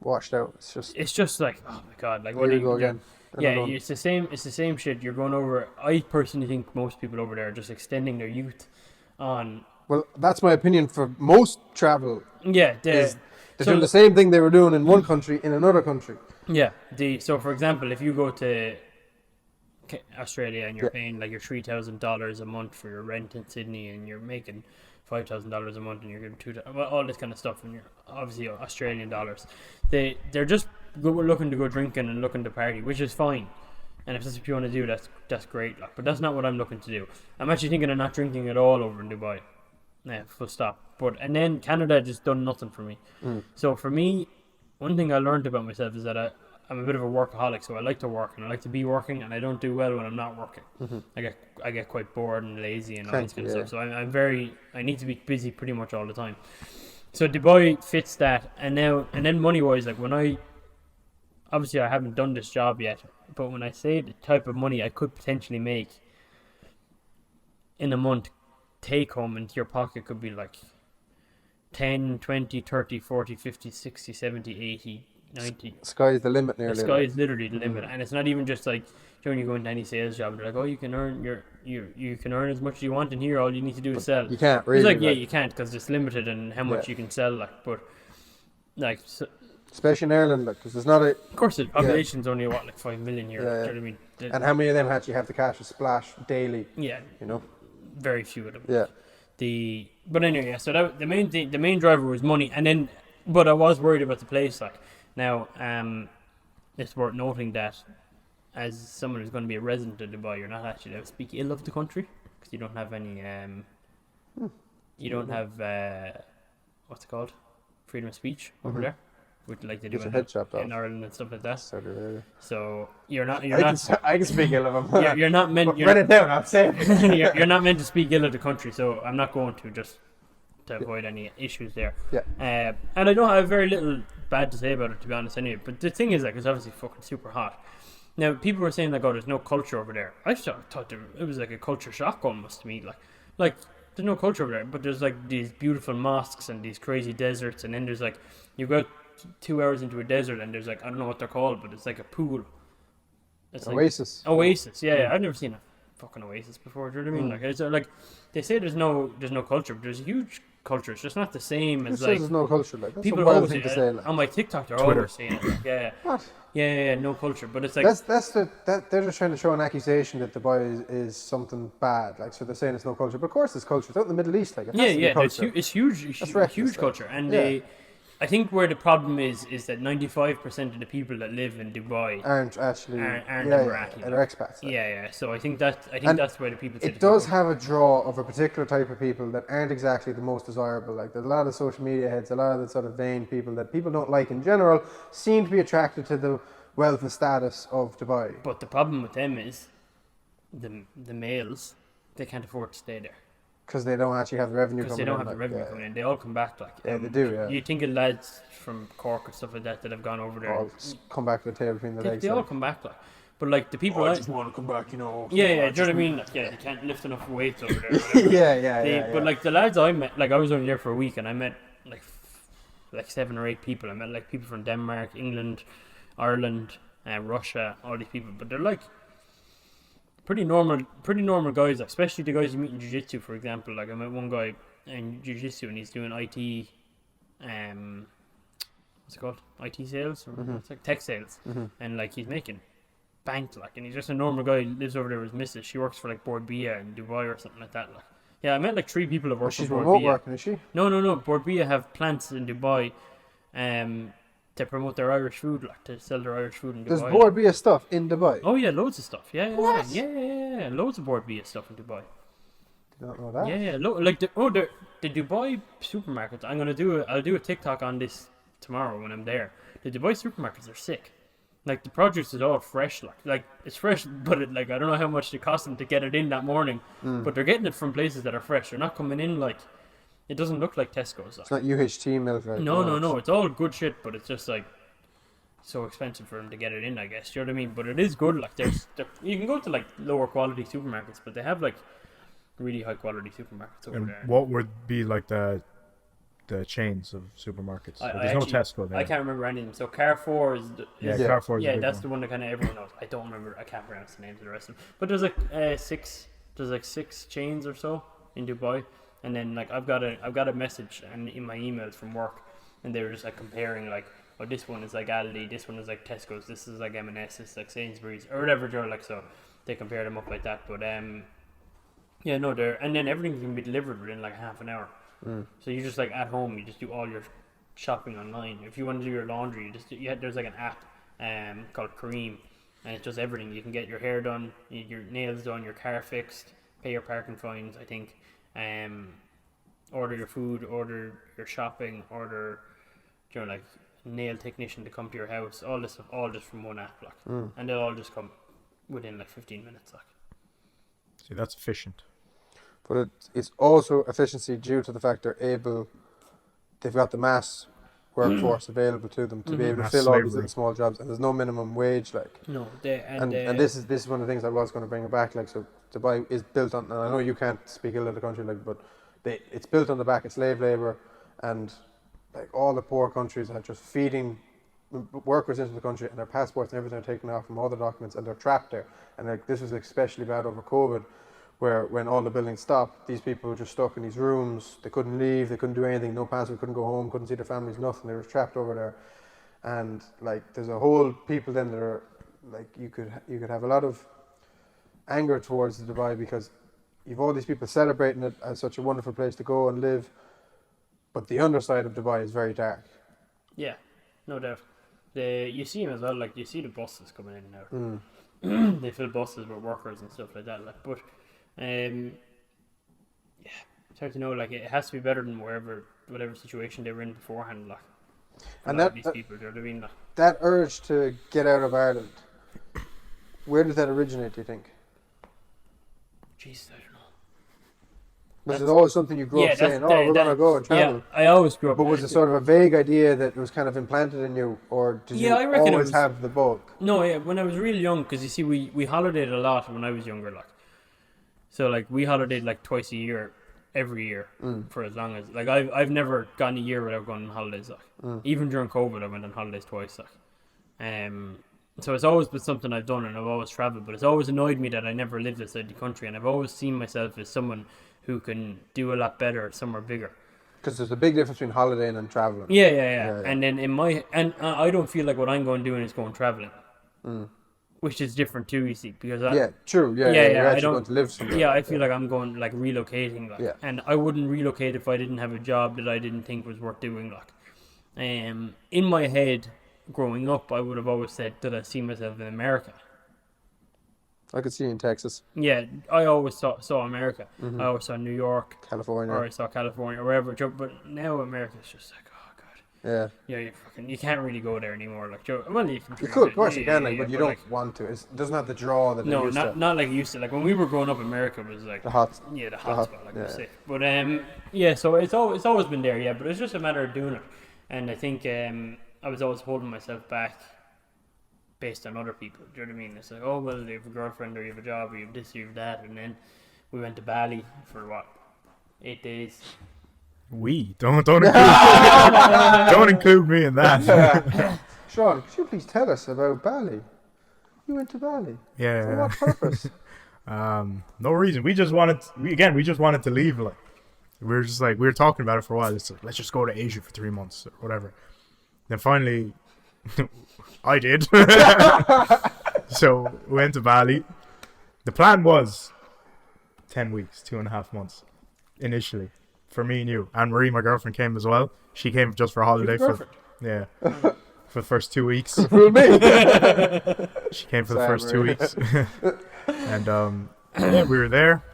washed out. It's just like, oh my god, like what here do you go you again. Yeah, it's the same shit. You're going over. I personally think most people over there are just extending their youth on. Well, that's my opinion for most travel. Yeah, they're doing the same thing they were doing in one country in another country. Yeah, so for example, if you go to Australia and you're paying like your $3,000 a month for your rent in Sydney, and you're making $5,000 a month, and you're giving all this kind of stuff, and you're obviously Australian dollars. They're just looking to go drinking and looking to party, which is fine. And if that's what you want to do, that's great. Like, but that's not what I'm looking to do. I'm actually thinking of not drinking at all over in Dubai. Yeah, full stop. And then Canada just done nothing for me. So for me, one thing I learned about myself is that I'm a bit of a workaholic. So I like to work and I like to be working, and I don't do well when I'm not working. I get quite bored and lazy and all this kind of stuff. So I need to be busy pretty much all the time. So Dubai fits that. And then money wise, like obviously I haven't done this job yet, but when I say the type of money I could potentially make in a month, take home into your pocket could be like 10, 20, 30, 40, 50, 60, 70, 80, 90. Sky's the limit nearly. The sky is literally the limit. And it's not even just like when you go into any sales job, they're like, oh, you can earn you can earn as much as you want in here, all you need to do is sell. You can't really. It's like, yeah, you can't, because it's limited in how much you can sell, like, but like so, especially in Ireland, because there's not a... Of course, the population's only, like 5 million here. Yeah, yeah. Do you know what I mean? And how many of them actually have the cash to splash daily? Yeah. You know? Very few of them. Yeah. But anyway, yeah, so the main driver was money, and then, but I was worried about the place, like. Now, it's worth noting that as someone who's going to be a resident of Dubai, you're not actually allowed to speak ill of the country, because you don't have any, you don't have, what's it called? Freedom of speech over there. With, like they do in Ireland and stuff like that. So you're not. I can speak ill of them. You're not meant. Write it down. I'm saying. You're not meant to speak ill of the country, so I'm not going to, just to avoid any issues there. Yeah. And I have very little bad to say about it, to be honest. Anyway, but the thing is, like, it's obviously fucking super hot. Now people were saying like, oh, there's no culture over there. I thought it was like a culture shock almost to me, like there's no culture over there, but there's like these beautiful mosques and these crazy deserts, and then there's like you go 2 hours into a desert and there's like, I don't know what they're called, but it's like a pool. It's Oasis. Like, Oasis, yeah. I've never seen a fucking oasis before. Do you know what I mean? Like, it's like they say there's no culture, but there's a huge culture. It's just not the same as like. There's no culture. Like, that's people always to say. Like. On my TikTok, they're always saying it. Like, yeah. What? Yeah, no culture. But it's like they're just trying to show an accusation that Dubai is something bad. Like, so they're saying it's no culture, but of course it's culture. It's out in the Middle East, like. It's huge culture, and I think where the problem is that 95% of the people that live in Dubai aren't actually Emirati. They're expats. Like. Yeah. So I think that's where the people. It does have a draw of a particular type of people that aren't exactly the most desirable. Like, there's a lot of social media heads, a lot of the sort of vain people that people don't like in general seem to be attracted to the wealth and status of Dubai. But the problem with them is the males, they can't afford to stay there. Because they don't actually have the revenue coming in. Because they don't have the revenue coming in. They all come back, like. Yeah, they do, yeah. You think of lads from Cork or stuff like that have gone over there. All come back to the tail between their legs. They all come back, like. But, like, the people... I just want to come back, you know. Yeah, do you know what I mean? Like, yeah, they can't lift enough weights over there. yeah. But, like, the lads I met... Like, I was only there for a week, and I met, like 7 or 8 people. I met, like, people from Denmark, England, Ireland, Russia, all these people. But they're, like... Pretty normal guys, especially the guys you meet in jiu-jitsu, for example. Like, I met one guy in jiu-jitsu and he's doing IT, what's it called? IT sales? Or It's like tech sales. And, like, he's making bank, like, and he's just a normal guy. He lives over there with his missus. She works for, like, Borbia in Dubai or something like that. Like, yeah, I met, like, 3 people that work for Borbia. She's remote working, is she? No. Borbia have plants in Dubai, to promote their Irish food, like, to sell their Irish food in Dubai. There's Borbia stuff in Dubai? Oh yeah, loads of stuff. Yeah. What? Yeah, loads of Borbia stuff in Dubai. Did not know that. Yeah, like the Dubai supermarkets. I'll do a TikTok on this tomorrow when I'm there. The Dubai supermarkets are sick. Like, the produce is all fresh, like it's fresh, but I don't know how much it costs them to get it in that morning, but they're getting it from places that are fresh. They're not coming in like. It doesn't look like Tesco's. It's not UHT milk, right? No. It's all good shit, but it's just like so expensive for them to get it in, I guess. You know what I mean? But it is good. Like, you can go to like lower quality supermarkets, but they have like really high quality supermarkets over there. What would be like the the chains of supermarkets. I There's no Tesco there. I can't remember any of them. So Carrefour is Carrefour. yeah, that's the one that kind of everyone knows. I don't remember. I can't pronounce the names of the rest of them. But there's like six chains or so in Dubai, and then like I've got a message and in my emails from work, and they were just like comparing like, oh, this one is like Aldi, this one is like Tesco's, this is like M&S, this is like Sainsbury's or whatever. They're like, so they compare them up like that. But yeah, no, and then everything can be delivered within like half an hour. So you just like at home, you just do all your shopping online. If you want to do your laundry, there's like an app called Kareem, and it does everything. You can get your hair done, your nails done, your car fixed, pay your parking fines, I think, order your food, order your shopping, order, you know, like nail technician to come to your house, all this stuff, all just from one app, like, and they'll all just come within like 15 minutes, like. See, that's efficient. But it's also efficiency due to the fact they've got the mass workforce available to them to be able to fill all these little small jobs, and there's no minimum wage, like. No, and this is one of the things I was going to bring it back, like, so Dubai is built on, and I know you can't speak ill of the country, like, but it's built on the back of slave labor, and like all the poor countries are just feeding workers into the country, and their passports and everything are taken off from all the documents, and they're trapped there. And like this was especially bad over COVID, where when all the buildings stopped, these people were just stuck in these rooms. They couldn't leave, they couldn't do anything, no passport, couldn't go home, couldn't see their families, nothing. They were trapped over there. And like there's a whole people then that are like, you could have a lot of anger towards Dubai, because you've all these people celebrating it as such a wonderful place to go and live, but the underside of Dubai is very dark. Yeah, no doubt. You see them as well, like you see the buses coming in and out. They fill buses with workers and stuff like that. Like, but yeah, it's hard to know. Like, it has to be better than whatever situation they were in beforehand. Like, and these people, you know what I mean? Like, that urge to get out of Ireland, where did that originate, do you think? Jesus, I don't know. Was it always something you grew up saying, we're going to go and travel? Yeah, I always grew up. But was it sort of a vague idea that was kind of implanted in you, or did you always have the bug? No, yeah, when I was really young, because you see, we holidayed a lot when I was younger, like. So, like, we holidayed, like, twice a year, every year, for as long as, like, I've never gone a year without going on holidays, like. Even during COVID, I went on holidays twice, like. So it's always been something I've done, and I've always travelled, but it's always annoyed me that I never lived outside the country, and I've always seen myself as someone who can do a lot better somewhere bigger. Because there's a big difference between holidaying and travelling. Yeah. And then I don't feel like what I'm going doing is going travelling. Which is different too, you see, because true. You're actually going to live somewhere. Yeah, I feel like I'm going, like, relocating, like, and I wouldn't relocate if I didn't have a job that I didn't think was worth doing, like. In my head, growing up, I would have always said that I see myself in America. I could see you in Texas. Yeah, I always saw America. I always saw New York, California, or I saw California, or wherever. But now America's just like, oh god. Yeah, you can't really go there anymore. Like, well, you can. You could, of course, you can, like, but you don't want to. It doesn't have the draw that. No, not like it used to. Like when we were growing up, America was like the hot. Yeah, the hot spot, like you say. But yeah, so it's always been there. Yeah, but it's just a matter of doing it. And I think I was always holding myself back based on other people. Do you know what I mean? It's like, oh, well, you have a girlfriend, or you have a job, or you have this, or you have that. And then we went to Bali for 8 days. Don't include me in that. Sean, could you please tell us about Bali? You went to Bali. Yeah. For what purpose? No reason. We just wanted to leave. Like, we were talking about it for a while. It's like, let's just go to Asia for 3 months or whatever. Then finally, I did. So we went to Bali. The plan was 10 weeks, 2.5 months initially for me and you. And Marie, my girlfriend, came as well. She came just for a holiday for the first 2 weeks. Fool me. She came for the first 2 weeks. And we were there.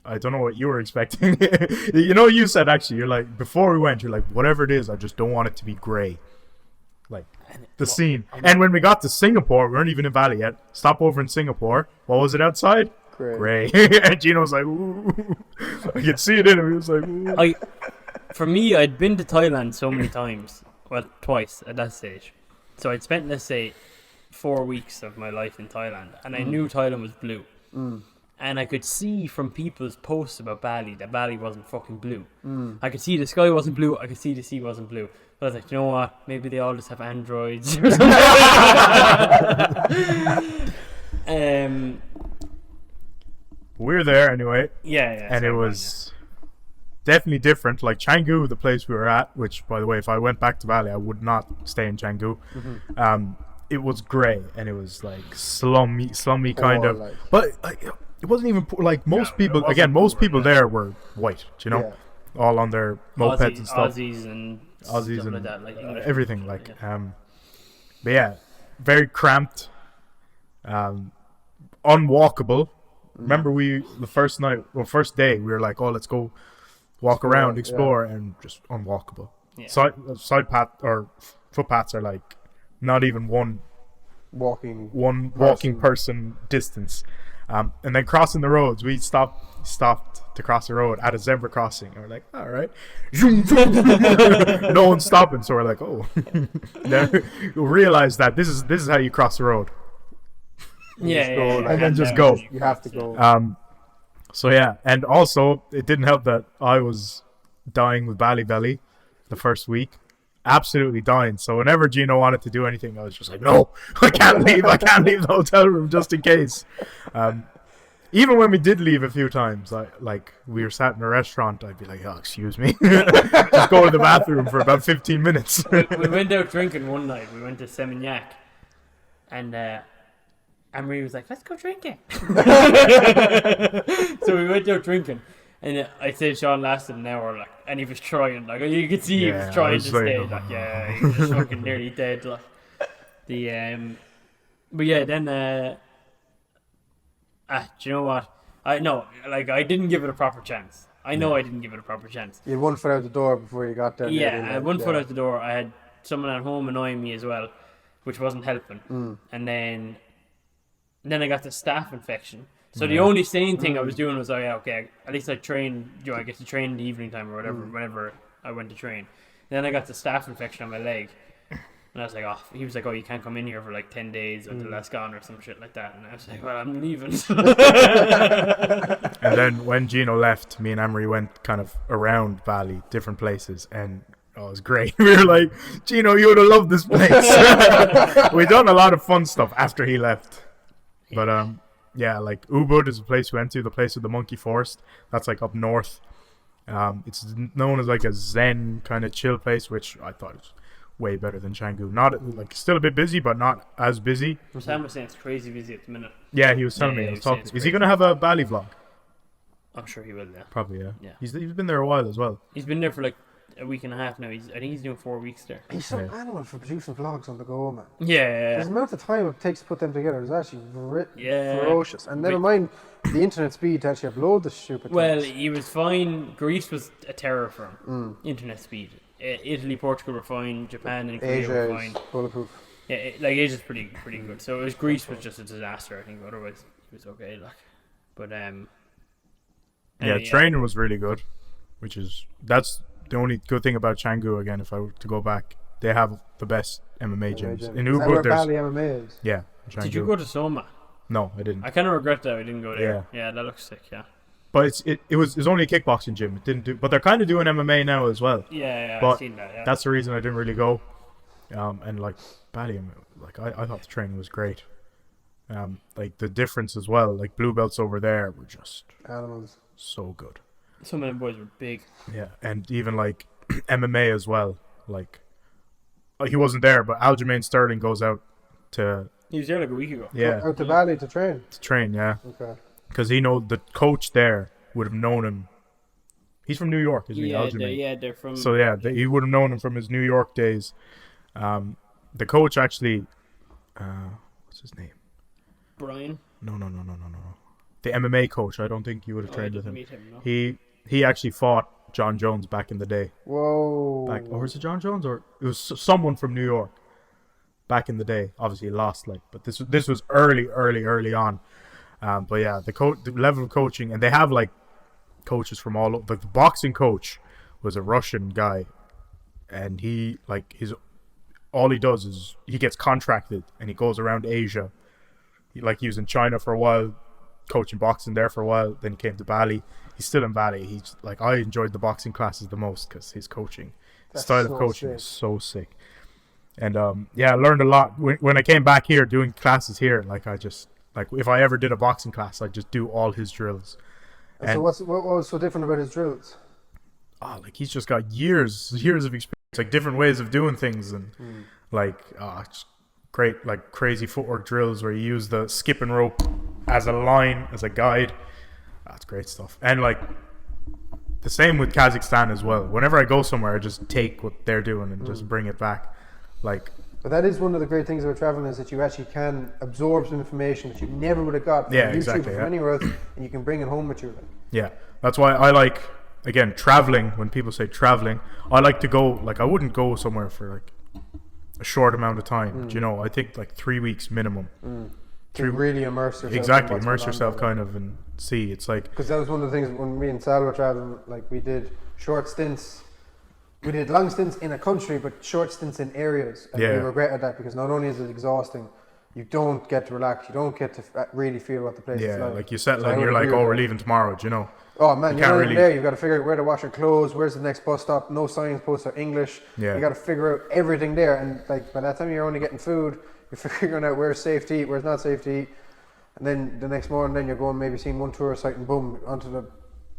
I don't know what you were expecting. You said, actually, you're like, before we went, you're like, whatever it is, I just don't want it to be grey. Like, the scene. And when we got to Singapore, we weren't even in Bali yet. Stop over in Singapore. What was it outside? Grey. And Gino was like, ooh. I could see it in him. He was like, ooh. For me, I'd been to Thailand so many times. Well, twice at that stage. So I'd spent, let's say, 4 weeks of my life in Thailand. And I knew Thailand was blue. And I could see from people's posts about Bali that Bali wasn't fucking blue. I could see the sky wasn't blue. I could see the sea wasn't blue. But I was like, you know what? Maybe they all just have androids or something. We're there anyway. Yeah. And it was definitely different. Like Canggu, the place we were at, which, by the way, if I went back to Bali, I would not stay in Canggu. It was grey and it was like slummy kind of. Like. But like, it wasn't even like most people. Again, most people there were white. Do you know, all on their mopeds and stuff. Aussies and like that, like everything. Like, but yeah, very cramped, unwalkable. Remember, the first day, we were like, oh, let's go walk around, explore, and just unwalkable. Yeah. Side path or footpaths are like not even one walking person distance. And then crossing the roads, we stopped to cross the road at a zebra crossing. And we're like, all right. No one's stopping, so we're like, oh. Then we realize that this is how you cross the road. And then just go. You have to go. So yeah, and also it didn't help that I was dying with Bali belly the first week. Absolutely dying. So whenever Gino wanted to do anything, I was just like, no, I can't leave the hotel room just in case. Even when we did leave a few times, like we were sat in a restaurant, I'd be like, oh, excuse me. Just go to the bathroom for about 15 minutes. We went out drinking one night. We went to Seminyak. And Marie was like, let's go drinking. So we went out drinking. And I'd say Sean lasted an hour, like, and he was trying, like, you could see he was trying to stay, like, he was just fucking nearly dead, like. But yeah, then, do you know what? I didn't give it a proper chance. I didn't give it a proper chance. You had one foot out the door before you got there. Yeah, I had one foot out the door. I had someone at home annoying me as well, which wasn't helping. And then I got the staph infection. So the only sane thing I was doing was, at least I trained, I get to train in the evening time or whatever, whenever I went to train. Then I got the staph infection on my leg. And I was like, he was like, you can't come in here for like 10 days until that's gone or some shit like that. And I was like, well, I'm leaving. And then when Gino left, me and Amory went kind of around Bali, different places, and it was great. We were like, Gino, you would have loved this place. We done a lot of fun stuff after he left. But, yeah, like Ubud is a place we went to, the place with the monkey forest. That's like up north. It's known as like a zen kind of chill place, which I thought was way better than Canggu. Not like still a bit busy, but not as busy. Sam was saying it's crazy busy at the minute. Yeah, he was telling me. I was talking. Is he going to have a Bali vlog? I'm sure he will. Yeah, probably. Yeah. Yeah. He's been there a while as well. He's been there for like a week and a half now. I think he's doing 4 weeks there. He's some animal for producing vlogs on the go, man. Yeah. The amount of time it takes to put them together is actually ferocious. And never mind the internet speed to actually upload the stupid Well, things. he was fine. Greece was a terror for him. Internet speed. Italy, Portugal were fine. Japan and Korea were fine. Bulletproof. Yeah, Asia's pretty good. So Greece was just a disaster, I think. Otherwise, it was okay. Like, but training was really good, that's the only good thing about Canggu. Again, if I were to go back, they have the best MMA gyms. In Ubud, there's Bali MMA is. Yeah. Canggu. Did you go to Soma? No, I didn't. I kind of regret that I didn't go there. Yeah, that looks sick. Yeah. But it was only a kickboxing gym. It didn't do, but they're kind of doing MMA now as well. Yeah, but I've seen that. Yeah. That's the reason I didn't really go. And like Bali, like I thought the training was great. Like the difference as well. Like blue belts over there were just animals. So good. Some of them boys were big. Yeah, and even like MMA as well. Like he wasn't there, but Aljamain Sterling goes out to. He was there like a week ago. Yeah. Out to Bali to train. Yeah. Okay. Because the coach there would have known him. He's from New York, isn't he? They're from. So yeah, he would have known him from his New York days. The coach actually, what's his name? Brian. No. The MMA coach. I don't think he would have trained with him. Meet him, no? He actually fought John Jones back in the day. Whoa. Or was it John Jones, or it was someone from New York back in the day? Obviously, he lost. But this was early on. But yeah, the level of coaching, and they have like coaches from all over. Like the boxing coach was a Russian guy, and all he does is he gets contracted and he goes around Asia. He was in China for a while, coaching boxing there for a while. Then he came to Bali. He's still in Bali. He's like, I enjoyed the boxing classes the most because his coaching, style of coaching is so sick. And I learned a lot when I came back here doing classes here. Like I just if I ever did a boxing class, I'd just do all his drills. And so what was so different about his drills? Like he's just got years of experience, like different ways of doing things, and it's great, like crazy footwork drills where you use the skipping rope as a line, as a guide. That's great stuff. And like the same with Kazakhstan as well. Whenever I go somewhere, I just take what they're doing and just bring it back. But that is one of the great things about traveling, is that you actually can absorb some information that you never would have got from YouTube or from anywhere else, and you can bring it home with you. Yeah, that's why I like, again, traveling. When people say traveling, I like to go, I wouldn't go somewhere for like a short amount of time. You know, I think like 3 weeks minimum. To really immerse yourself. Exactly, immerse yourself kind of and see. It's like, because that was one of the things when me and Sal were traveling, like we did short stints. We did long stints in a country, but short stints in areas. And we regretted that, because not only is it exhausting, you don't get to relax, you don't get to really feel what the place is like. Yeah, like you settle and you're like, we're leaving tomorrow, do you know? Oh man, you're not even there. You've got to figure out where to wash your clothes, where's the next bus stop, no signs posted are English. Yeah. You got to figure out everything there, and like by that time you're only getting food, you're figuring out where's safe to eat, where's not safe to eat. And then the next morning, then you're going, maybe seeing one tourist site, and boom,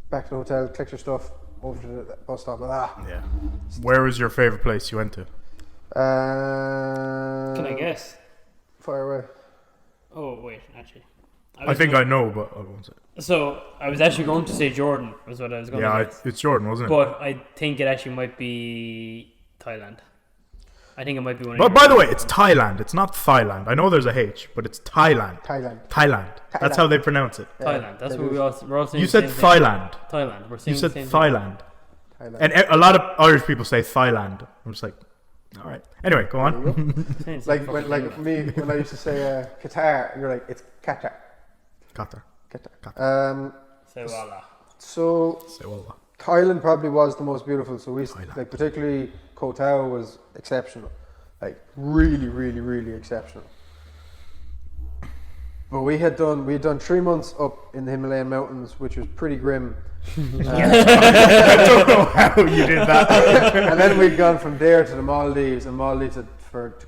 back to the hotel, collect your stuff, over to the bus stop. Yeah. Where was your favorite place you went to? Can I guess? Fire away. Oh wait, actually, I think I know, but I won't say. So I was actually going to say Jordan. Was what I was going to. Yeah, it's Jordan, wasn't it? But I think it actually might be Thailand. I think it might be one. But by the way, it's Thailand. It's not Thailand. I know there's a H, but it's Thailand. Thailand. That's how they pronounce it. Thailand. That's what we're all saying. You said Thailand. Thailand. We're saying. You said Thailand. And a lot of Irish people say Thailand. I'm just like, all right. Anyway, go on. like me, when I used to say Qatar, you're like, it's Qatar. Qatar. Say wala. So Thailand probably was the most beautiful. So we like, particularly Koh Tao was exceptional, like really, really, really exceptional. But we had done 3 months up in the Himalayan mountains, which was pretty grim. I don't know how you did that. And then we'd gone from there to the Maldives, and Maldives to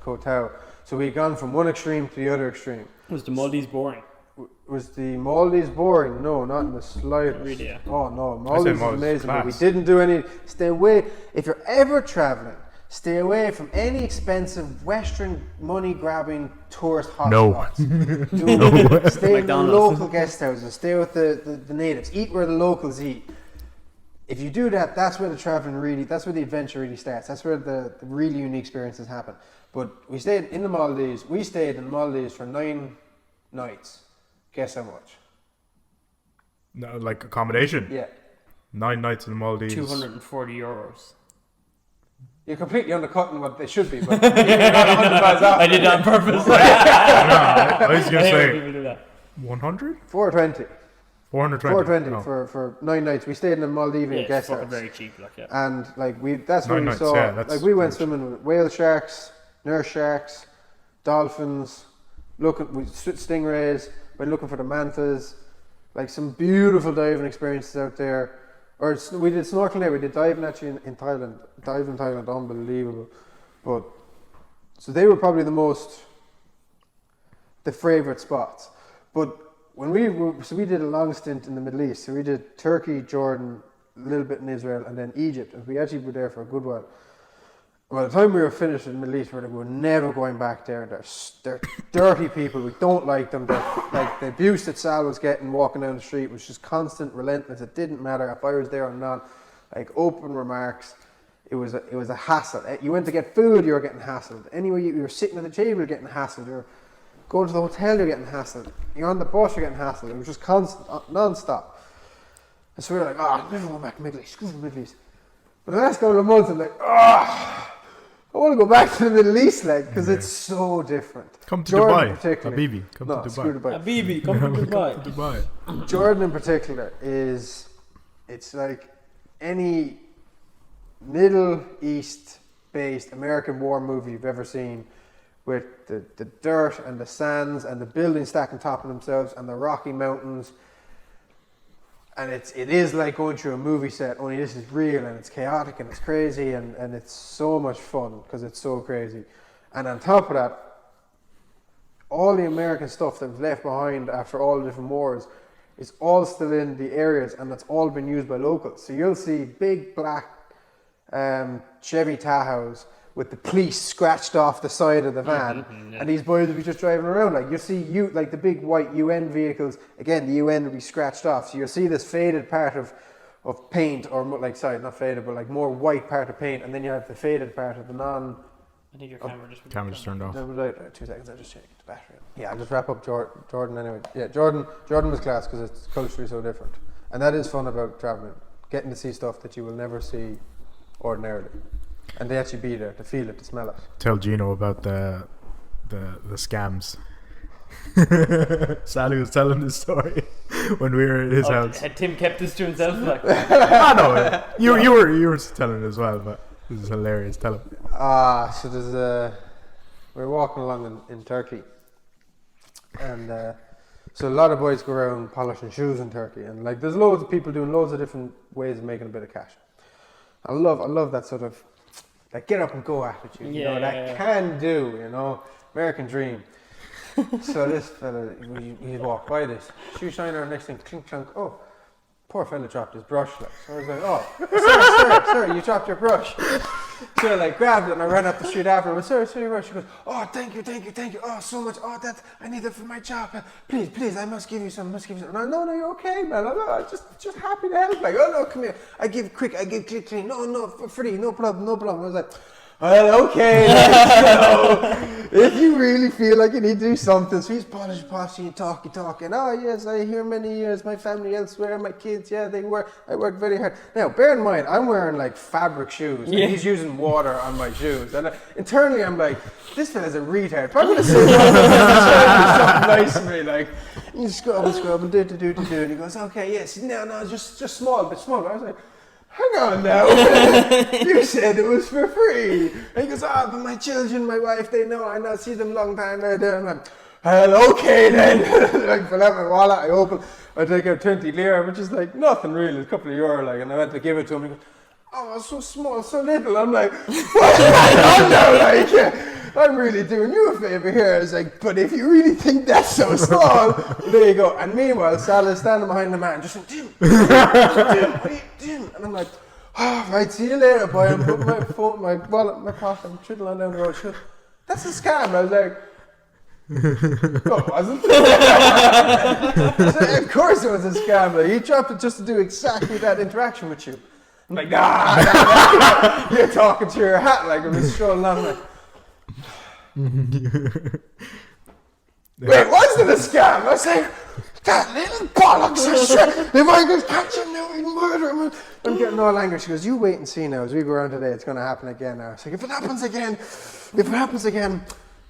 Koh Tao. So we'd gone from one extreme to the other extreme. Was the Maldives boring? Was the Maldives boring? No, not in the slightest. Really? Yeah. Oh no, Maldives is amazing. But we class. didn't do any. Stay away. If you're ever traveling, stay away from any expensive Western money-grabbing tourist hotspots. No. Stay in the local guest houses. Stay with the natives. Eat where the locals eat. If you do that, that's where the traveling really, that's where the adventure really starts. That's where the really unique experiences happen. But we stayed in the Maldives. We stayed in the Maldives for 9 nights. Guess how much? No, like accommodation? Yeah. 9 nights in the Maldives. €240. You're completely undercutting what they should be, but you're not 100 miles off. I did that on purpose. I was going to say 100? 420. 420 for 9 nights. We stayed in a Maldivian guest house. Very cheap, And like that's when we nights, saw. Like we went cheap. swimming with whale sharks, nurse sharks, dolphins, stingrays. Went looking for the mantas. Like some beautiful diving experiences out there. Or we did snorkeling there. We did diving actually in Thailand. Diving in Thailand, unbelievable. But so they were probably the favorite spots. But when we did a long stint in the Middle East. So we did Turkey, Jordan, a little bit in Israel, and then Egypt. And we actually were there for a good while. By the time we were finished in the Middle East, we were never going back there. They're dirty people. We don't like them. Like the abuse that Sal was getting walking down the street was just constant, relentless. It didn't matter if I was there or not. Like open remarks. It was a hassle. You went to get food, you were getting hassled. Anyway, you were sitting at the table, you're getting hassled. You're going to the hotel, you're getting hassled. You're on the bus, you're getting hassled. It was just constant, non-stop. And so we were like, I'm never going back to the Middle East. Screw the Middle East. But the last couple of months, I'm like, I want to go back to the Middle East, because it's so different. Come to Jordan Dubai. Habibi, come to Dubai. Screw Dubai. Habibi, come to Dubai. Dubai. Jordan in particular it's like any Middle East based American war movie you've ever seen, with the dirt and the sands and the buildings stacked on top of themselves and the Rocky Mountains. And it is like going through a movie set, only this is real and it's chaotic and it's crazy and it's so much fun because it's so crazy. And on top of that, all the American stuff that was left behind after all the different wars is all still in the areas and that's all been used by locals. So you'll see big black Chevy Tahoes with the police scratched off the side of the van, and these boys will be just driving around. Like you see, like the big white UN vehicles. Again, the UN will be scratched off, so you'll see this faded part of paint, or like not faded, but like more white part of paint, and then you have the faded part of the non. I think your Camera's turned off. 2 seconds, I'll just check the battery. Yeah, I'll just wrap up Jordan anyway. Yeah, Jordan was class because it's culturally so different, and that is fun about traveling, getting to see stuff that you will never see ordinarily. And they actually be there to feel it, to smell it. Tell Gino about the scams. Sally was telling this story when we were at his house. Had Tim kept this to himself? Like, I know you were telling it as well, but this is hilarious. Tell him. So there's we were walking along in Turkey, and so a lot of boys go around polishing shoes in Turkey, and like there's loads of people doing loads of different ways of making a bit of cash. I love that sort of like get up and go attitude, you know, that can do, you know, American dream. So this fella, he walked by this shoe shiner, next thing, clink clunk. Oh, poor fella dropped his brush. Like, so I was like, oh, sir, you dropped your brush. So I like grabbed it and I ran up the street after him. Sir, your brush. She goes, oh, thank you. Oh, so much. Oh, I need it for my job. Please, I must give you some. No, you're okay, man. I'm just happy to help. Like, oh no, come here. I give quick clean. No, for free. No problem. I was like, well, okay, if you really feel like you need to do something, so he's polishy, talking. Oh yes, I hear many years, my family elsewhere, my kids, I work very hard. Now, bear in mind, I'm wearing like fabric shoes, and he's using water on my shoes, and internally I'm like, this fella's a retard. I'm gonna say something nice to me, like, you scrub and do, and he goes, okay, yes, no, just small, but small. I was like, hang on now, you said it was for free. And he goes, but my children, my wife, they know, I not see them long time. I'm like, well, okay then. Like, pull out my wallet, I take out 20 lira, which is like nothing really, a couple of euro, like, and I went to give it to him. He goes, oh, so small, so little. I'm like, what's going on now? Like, I'm really doing you a favour here. I was like, but if you really think that's so small, there you go. And meanwhile, Salah's standing behind the man, just like, Jim, and I'm like, oh, right, see you later, boy. I'm putting my phone, my wallet in my pocket, I'm triddling down the road. She goes, that's a scam. I was like, no, it wasn't. So, of course it was a scam. Like, he dropped it just to do exactly that interaction with you. I'm like, nah. You're talking to your hat, like, when he's strolling along, like, wait, wasn't it a scam? I was like, that little bollocks of shit. If I could catch him now, he'd murder him. I'm getting all angry. She goes, you wait and see now. As we go around today, it's going to happen again now. I was like, if it happens again,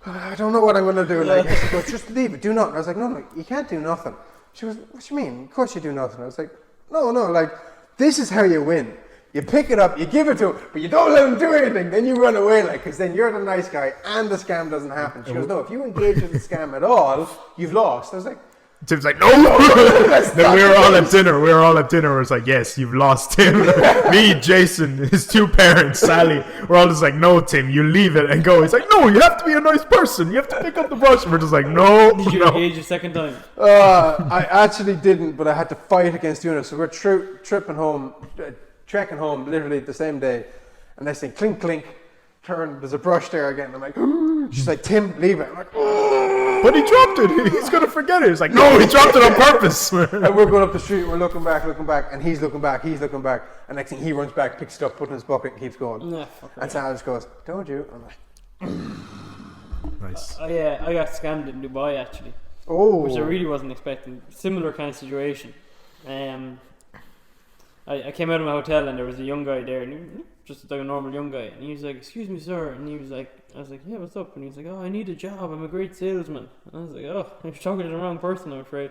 I don't know what I'm going to do. Like, she goes, just leave it, do nothing. I was like, no, you can't do nothing. She goes, what do you mean? Of course you do nothing. I was like, no, like, this is how you win. You pick it up, you give it to him, but you don't let him do anything. Then you run away, like, because then you're the nice guy and the scam doesn't happen. She goes, no, if you engage in the scam at all, you've lost. I was like, Tim's like, no. Then we were all at dinner. Where it's like, yes, you've lost Tim. Me, Jason, his two parents, Sally. We're all just like, no, Tim, you leave it and go. He's like, no, you have to be a nice person. You have to pick up the brush. And we're just like, no. Did you engage a second time? I actually didn't, but I had to fight against doing it. So we're trekking home literally the same day. And next thing, clink, clink. Turn, there's a brush there again. I'm like, she's like, Tim, leave it. I'm like, but he dropped it. He's gonna forget it. He's like, no, he dropped it on purpose. And we're going up the street. We're looking back, and he's looking back. And next thing, he runs back, picks it up, puts it in his bucket, and keeps going. And Sal just goes, "Don't you?" I'm like, nice. Oh yeah, I got scammed in Dubai actually. Oh, which I really wasn't expecting. Similar kind of situation. I came out of my hotel and there was a young guy there, and he was just like a normal young guy, and he was like, "Excuse me, sir," and he was like, I was like, "Yeah, what's up?" And he was like, "Oh, I need a job. I'm a great salesman." And I was like, "Oh, you're talking to the wrong person, I'm afraid."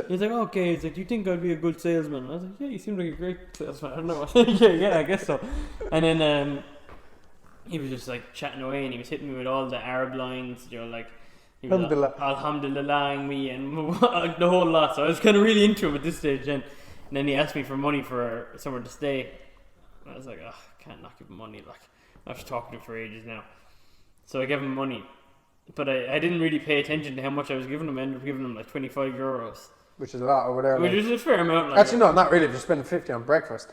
He's like, "Okay." He's like, "Do you think I'd be a good salesman?" And I was like, "Yeah, you seem like a great salesman." I don't know. Yeah, I guess so. And then he was just like chatting away, and he was hitting me with all the Arab lines, you know, like he was alhamdulillah me and the whole lot. So I was kind of really into him at this stage, and then he asked me for money for somewhere to stay. And I was like, I can't not give him money. Like I've been talking to him for ages now, so I gave him money, but I didn't really pay attention to how much I was giving him. I ended up giving him like €25, which is a lot over there. Which is a fair amount. Like, actually, no, not really. If you're spending 50 on breakfast.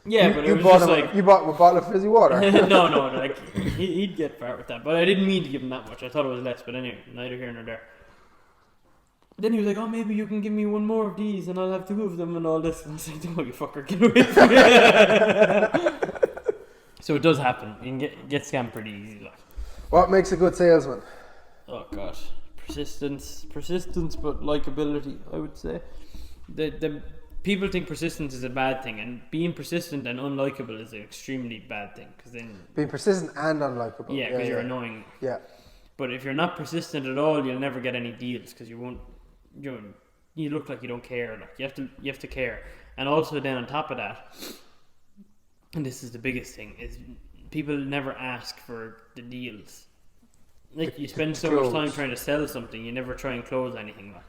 Yeah, but it was just like... You bought him a bottle of fizzy water. no, like, he'd get far with that. But I didn't mean to give him that much. I thought it was less, but anyway, neither here nor there. Then he was like, oh, maybe you can give me one more of these and I'll have 2 of them and all this. And I was like, no, you fucker, get away from me. So it does happen. You can get scammed pretty easy. Like. What makes a good salesman? Oh, God. Persistence, but likability, I would say. The people think persistence is a bad thing, and being persistent and unlikable is an extremely bad thing. Cause then being persistent and unlikable. Yeah, because you're annoying. Yeah. But if you're not persistent at all, you'll never get any deals because you won't. You look like you don't care. Like you have to care, and also then on top of that, and this is the biggest thing, is people never ask for the deals. Like you spend so much time trying to sell something, you never try and close anything. Like.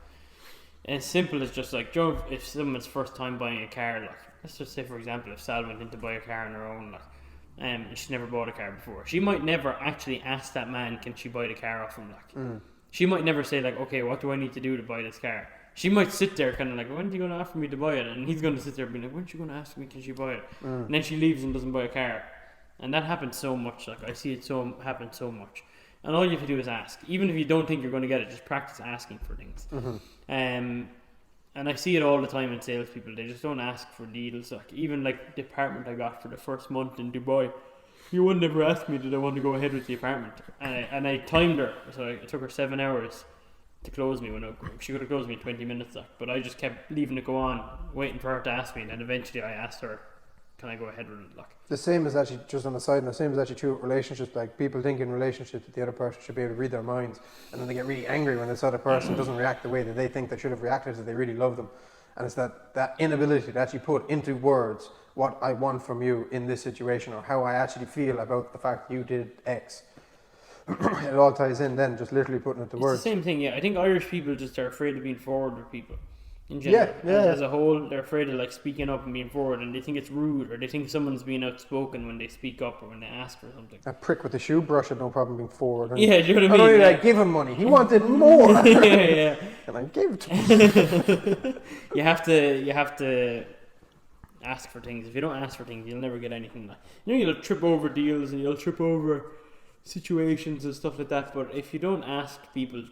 And as simple as just like, if someone's first time buying a car, like, let's just say for example, if Sal went in to buy a car on her own, like, and she's never bought a car before, she might never actually ask that man, can she buy the car off him, like. She might never say like, okay, what do I need to do to buy this car? She might sit there kind of like, when's he going to offer me to buy it? And he's going to sit there and be like, when's she going to ask me, can she buy it? And then she leaves and doesn't buy a car. And that happens so much, like, I see it happen so much. And all you have to do is ask. Even if you don't think you're going to get it, just practice asking for things. And I see it all the time in salespeople. They just don't ask for deals. Like even like the apartment I got for the first month in Dubai, you would never ask me did I want to go ahead with the apartment. And I timed her, so it took her 7 hours to close me. She could have closed me in 20 minutes. But I just kept leaving it go on, waiting for her to ask me. And then eventually I asked her, can I go ahead with it? Like the same as actually, just on the side, and the same as actually true with relationships. Like people think in relationships that the other person should be able to read their minds, and then they get really angry when this other person doesn't react the way that they think they should have reacted, that they really love them. And it's that inability to actually put into words what I want from you in this situation, or how I actually feel about the fact you did X. It all ties in then, just literally putting it to words. It's the same thing, yeah. I think Irish people just are afraid of being forward with people. In general, as a whole, they're afraid of like speaking up and being forward, and they think it's rude, or they think someone's being outspoken when they speak up or when they ask for something. A prick with the shoe brush had no problem being forward. And yeah, do you know what I mean? Not only did I give him money, he wanted more. yeah. And I gave it to him. You have to ask for things. If you don't ask for things, you'll never get anything. Like, you'll trip over deals and you'll trip over situations and stuff like that. But if you don't ask people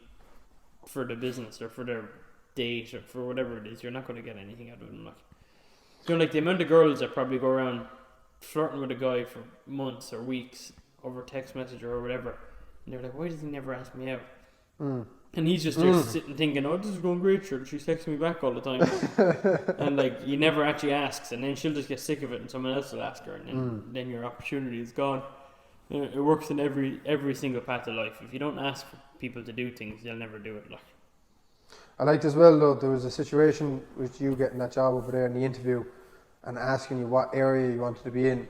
for the business or for their date or for whatever it is, you're not going to get anything out of them. Like the amount of girls that probably go around flirting with a guy for months or weeks over text message or whatever, and they're like, why does he never ask me out? And he's just there sitting thinking, oh, this is going great, sure, she's texting me back all the time. And like he never actually asks, and then she'll just get sick of it and someone else will ask her, and then your opportunity is gone. It works in every single path of life. If you don't ask for people to do things, they'll never do it. Like, I liked as well though, there was a situation with you getting that job over there in the interview and asking you what area you wanted to be in.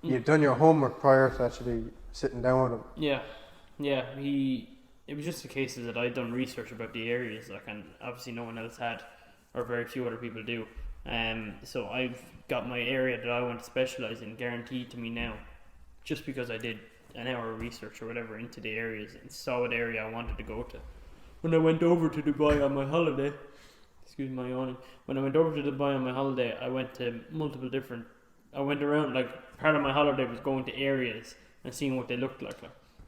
You'd done your homework prior to actually sitting down with him. Yeah. It was just a case of that I'd done research about the areas, like, and obviously no one else had, or very few other people do. So I've got my area that I want to specialise in guaranteed to me now, just because I did an hour of research or whatever into the areas and saw what area I wanted to go to. When I went over to Dubai on my holiday, excuse my yawning, when I went over to Dubai on my holiday, I went to I went around, like, part of my holiday was going to areas and seeing what they looked like.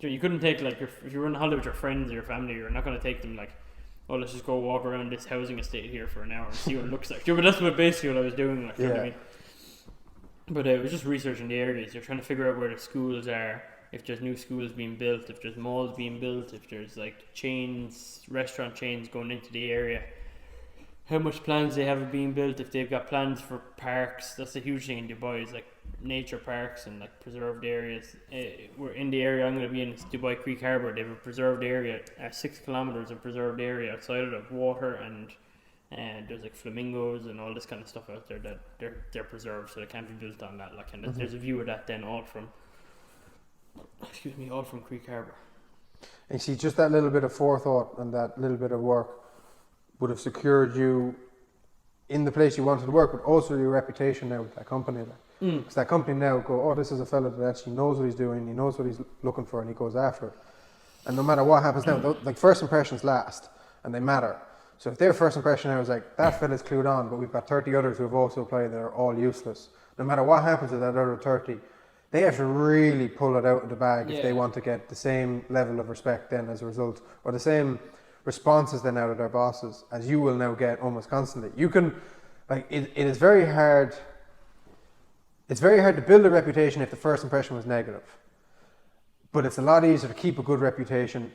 You couldn't take, like, if you were on holiday with your friends or your family, you're not going to take them, like, oh, let's just go walk around this housing estate here for an hour and see what it looks like. But that's basically what I was doing, like, you know what I mean? But it was just researching the areas. You're trying to figure out where the schools are, if there's new schools being built, if there's malls being built, if there's like restaurant chains going into the area, how much plans they have of being built, if they've got plans for parks. That's a huge thing in Dubai, is like nature parks and like preserved areas. We're in the area I'm going to be in, it's Dubai Creek Harbour. They have a preserved area, 6 kilometres of preserved area outside of the water, and there's like flamingos and all this kind of stuff out there that they're preserved, so they can't be built on that. Like, and there's a view of that then all from Excuse me, all from Creek Harbour. And see, just that little bit of forethought and that little bit of work would have secured you in the place you wanted to work, but also your reputation now with that company. Because that company now go, oh, this is a fella that actually knows what he's doing, he knows what he's looking for, and he goes after it. And no matter what happens now, like first impressions last, and they matter. So if their first impression now is like, that fella's clued on, but we've got 30 others who have also applied that are all useless. No matter what happens to that other 30, they have to really pull it out of the bag if they want to get the same level of respect then as a result, or the same responses then out of their bosses as you will now get almost constantly. You can, like, it is very hard. It's very hard to build a reputation if the first impression was negative. But it's a lot easier to keep a good reputation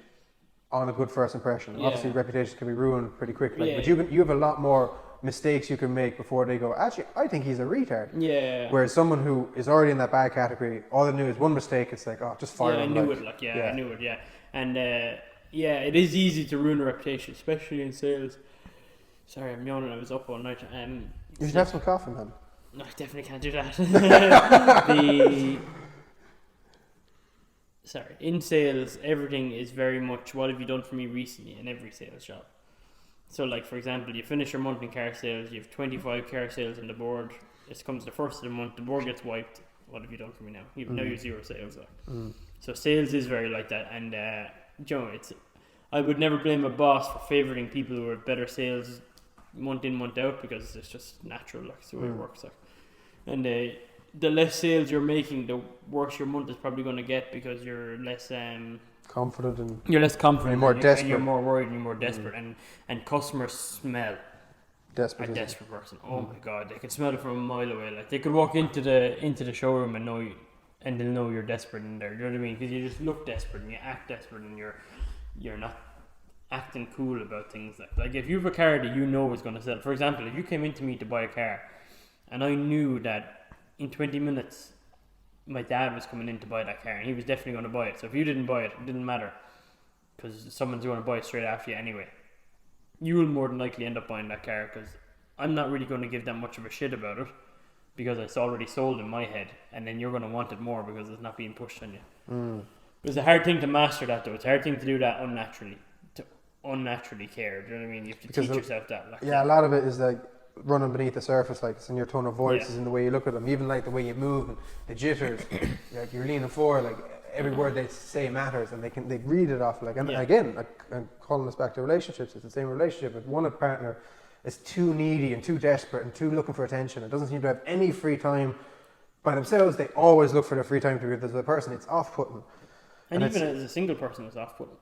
on a good first impression. Yeah. Obviously, reputations can be ruined pretty quickly. But you have a lot more mistakes you can make before they go, actually, I think he's a retard. Yeah. Whereas someone who is already in that bad category, all they knew is one mistake, it's like, oh, just fire him. I knew it. And it is easy to ruin a reputation, especially in sales. Sorry, I'm yawning, I was up all night. You should have some coffee, man. No, I definitely can't do that. Sorry, in sales, everything is very much, what have you done for me recently in every sales job? So, like, for example, you finish your month in car sales, you have 25 car sales on the board, it comes the first of the month, the board gets wiped, what have you done for me now? Now you're zero sales. So sales is very like that, and I would never blame a boss for favouring people who are better sales month in, month out, because it's just natural, like, it's the way it works, like. And the less sales you're making, the worse your month is probably going to get, because you're less confident and you're less confident, and more desperate, and you're more worried, and you're more desperate, and customers smell a desperate person. Oh my god, they can smell it from a mile away. Like, they could walk into the showroom and they'll know you're desperate in there. You know what I mean? Because you just look desperate and you act desperate, and you're not acting cool about things. Like if you have a car that you know is going to sell, for example, if you came into me to buy a car and I knew that in 20 minutes my dad was coming in to buy that car and he was definitely going to buy it, so if you didn't buy it, it didn't matter, because someone's going to buy it straight after you anyway. You will more than likely end up buying that car, because I'm not really going to give that much of a shit about it, because it's already sold in my head, and then you're going to want it more because it's not being pushed on you. It's a hard thing to master that, though. It's a hard thing to do that unnaturally care. Do you know what I mean? You have to teach yourself that. Like, a lot of it is like running beneath the surface, like it's in your tone of voice, is in the way you look at them, even like the way you move and the jitters. Like you're leaning forward, like every word they say matters, and they read it off. Like, and again, I'm calling this back to relationships. It's the same relationship. If one partner is too needy and too desperate and too looking for attention, and doesn't seem to have any free time by themselves, they always look for their free time to be with the other person. It's off-putting. And even as a single person, it's off-putting.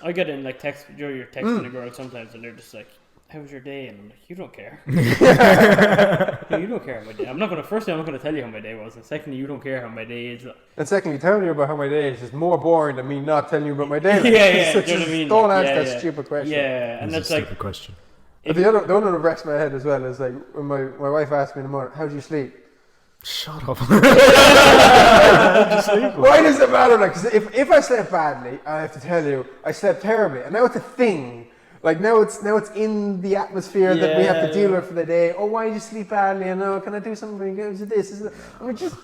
I get in like text, you're texting a girl sometimes, and they're just like, "How was your day?" And I'm like, "You don't care. You don't care how my day. I'm not gonna tell you how my day was, and secondly, you don't care how my day is." And secondly, telling you about how my day is just more boring than me not telling you about my day. Do you know what I mean? Don't ask that stupid question. Yeah, and that's like stupid question. But the other one that wrecks my head as well is like when my wife asked me in the morning, "How do you sleep?" Shut up. Why does it matter? Like, 'cause if I slept badly, I have to tell you, I slept terribly, and now it's a thing. Like now it's in the atmosphere that we have to deal with for the day. Oh, why did you sleep badly? And can I do something? Is it this? Is it? I mean, just.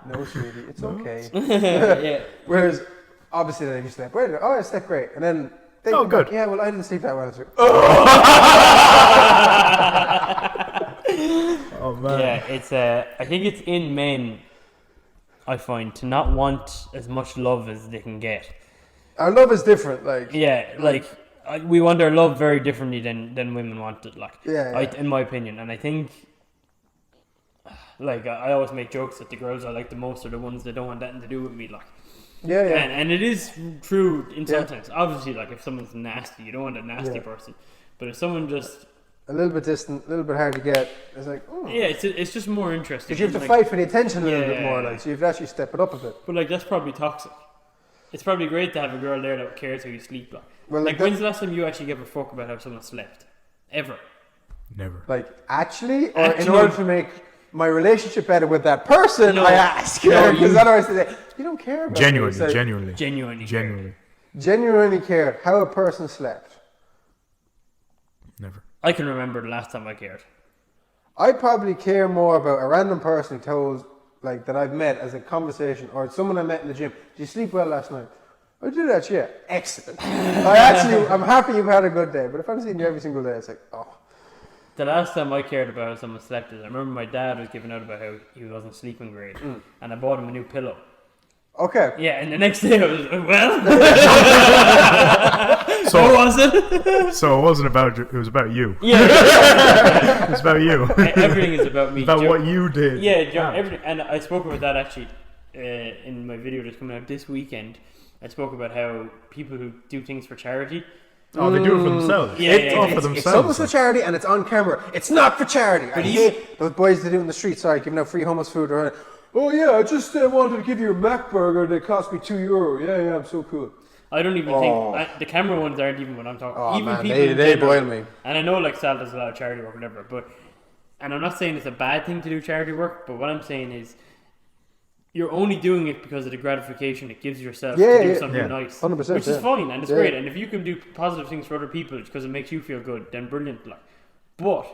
No, sweetie, it's okay. Whereas, obviously, then you slept great. Oh, I slept great, and then. Good. Back, well, I didn't sleep that well. Oh man. Yeah, it's I think it's in men, I find, to not want as much love as they can get. Our love is different, like. Yeah, like we want our love very differently than women want it, like. In my opinion, and I think, like, I always make jokes that the girls I like the most are the ones that don't want nothing to do with me, like. Yeah. And it is true in sometimes. Obviously, like, if someone's nasty, you don't want a nasty person. But if someone just a little bit distant, a little bit hard to get, it's like, it's just more interesting. Because you have to fight for the attention a little bit more, like, so you have to actually step it up a bit. But like, that's probably toxic. It's probably great to have a girl there that cares how you sleep. Like, well, like when's the last time you actually gave a fuck about how someone slept? Ever? Never. Like, actually, or in order to make my relationship better with that person, I ask. Because otherwise they say, you don't care about Genuinely care how a person slept. Never. I can remember the last time I cared. I probably care more about a random person who tells, like, that I've met as a conversation, or someone I met in the gym. Did you sleep well last night? I did actually, yeah. Excellent. I'm happy you've had a good day, but if I'm seeing you every single day, it's like, oh. The last time I cared about how someone slept is I remember my dad was giving out about how he wasn't sleeping great, and I bought him a new pillow. Okay. Yeah, and the next day I was like, well, So what was it? So it wasn't about it was about you. Yeah, It was about you. everything is about me. About what you did. Yeah, Joe, everything. And I spoke about that actually in my video that's coming out this weekend. I spoke about how people who do things for charity. Oh, they do it for themselves. Yeah, It's yeah, all yeah. for It's themselves. almost for charity and it's on camera. It's not for charity. I hate those boys that do it in the street, giving out free hummus food. Or, oh yeah, I just wanted to give you a Mac burger that cost me €2. Yeah, I'm so cool. I don't even think the camera ones aren't even what I'm talking. Oh even man, people they in general, boil me. And I know like Sal does a lot of charity work, whatever. But and I'm not saying it's a bad thing to do charity work, but what I'm saying is you're only doing it because of the gratification it gives yourself to do something nice, 100%, which is fine and it's great. And if you can do positive things for other people because it makes you feel good, then brilliant. Like, but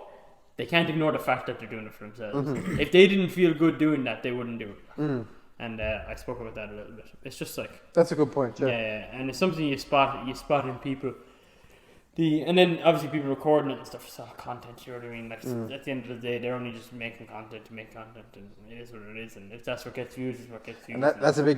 they can't ignore the fact that they're doing it for themselves. If they didn't feel good doing that, they wouldn't do it. And I spoke about that a little bit. It's just like that's a good point. yeah, and it's something you spot in people. And then obviously people recording it and stuff, it's all content. You know what I mean? Like at the end of the day, they're only just making content to make content, and it is what it is. And if that's what gets views, it's what gets views. And that's a big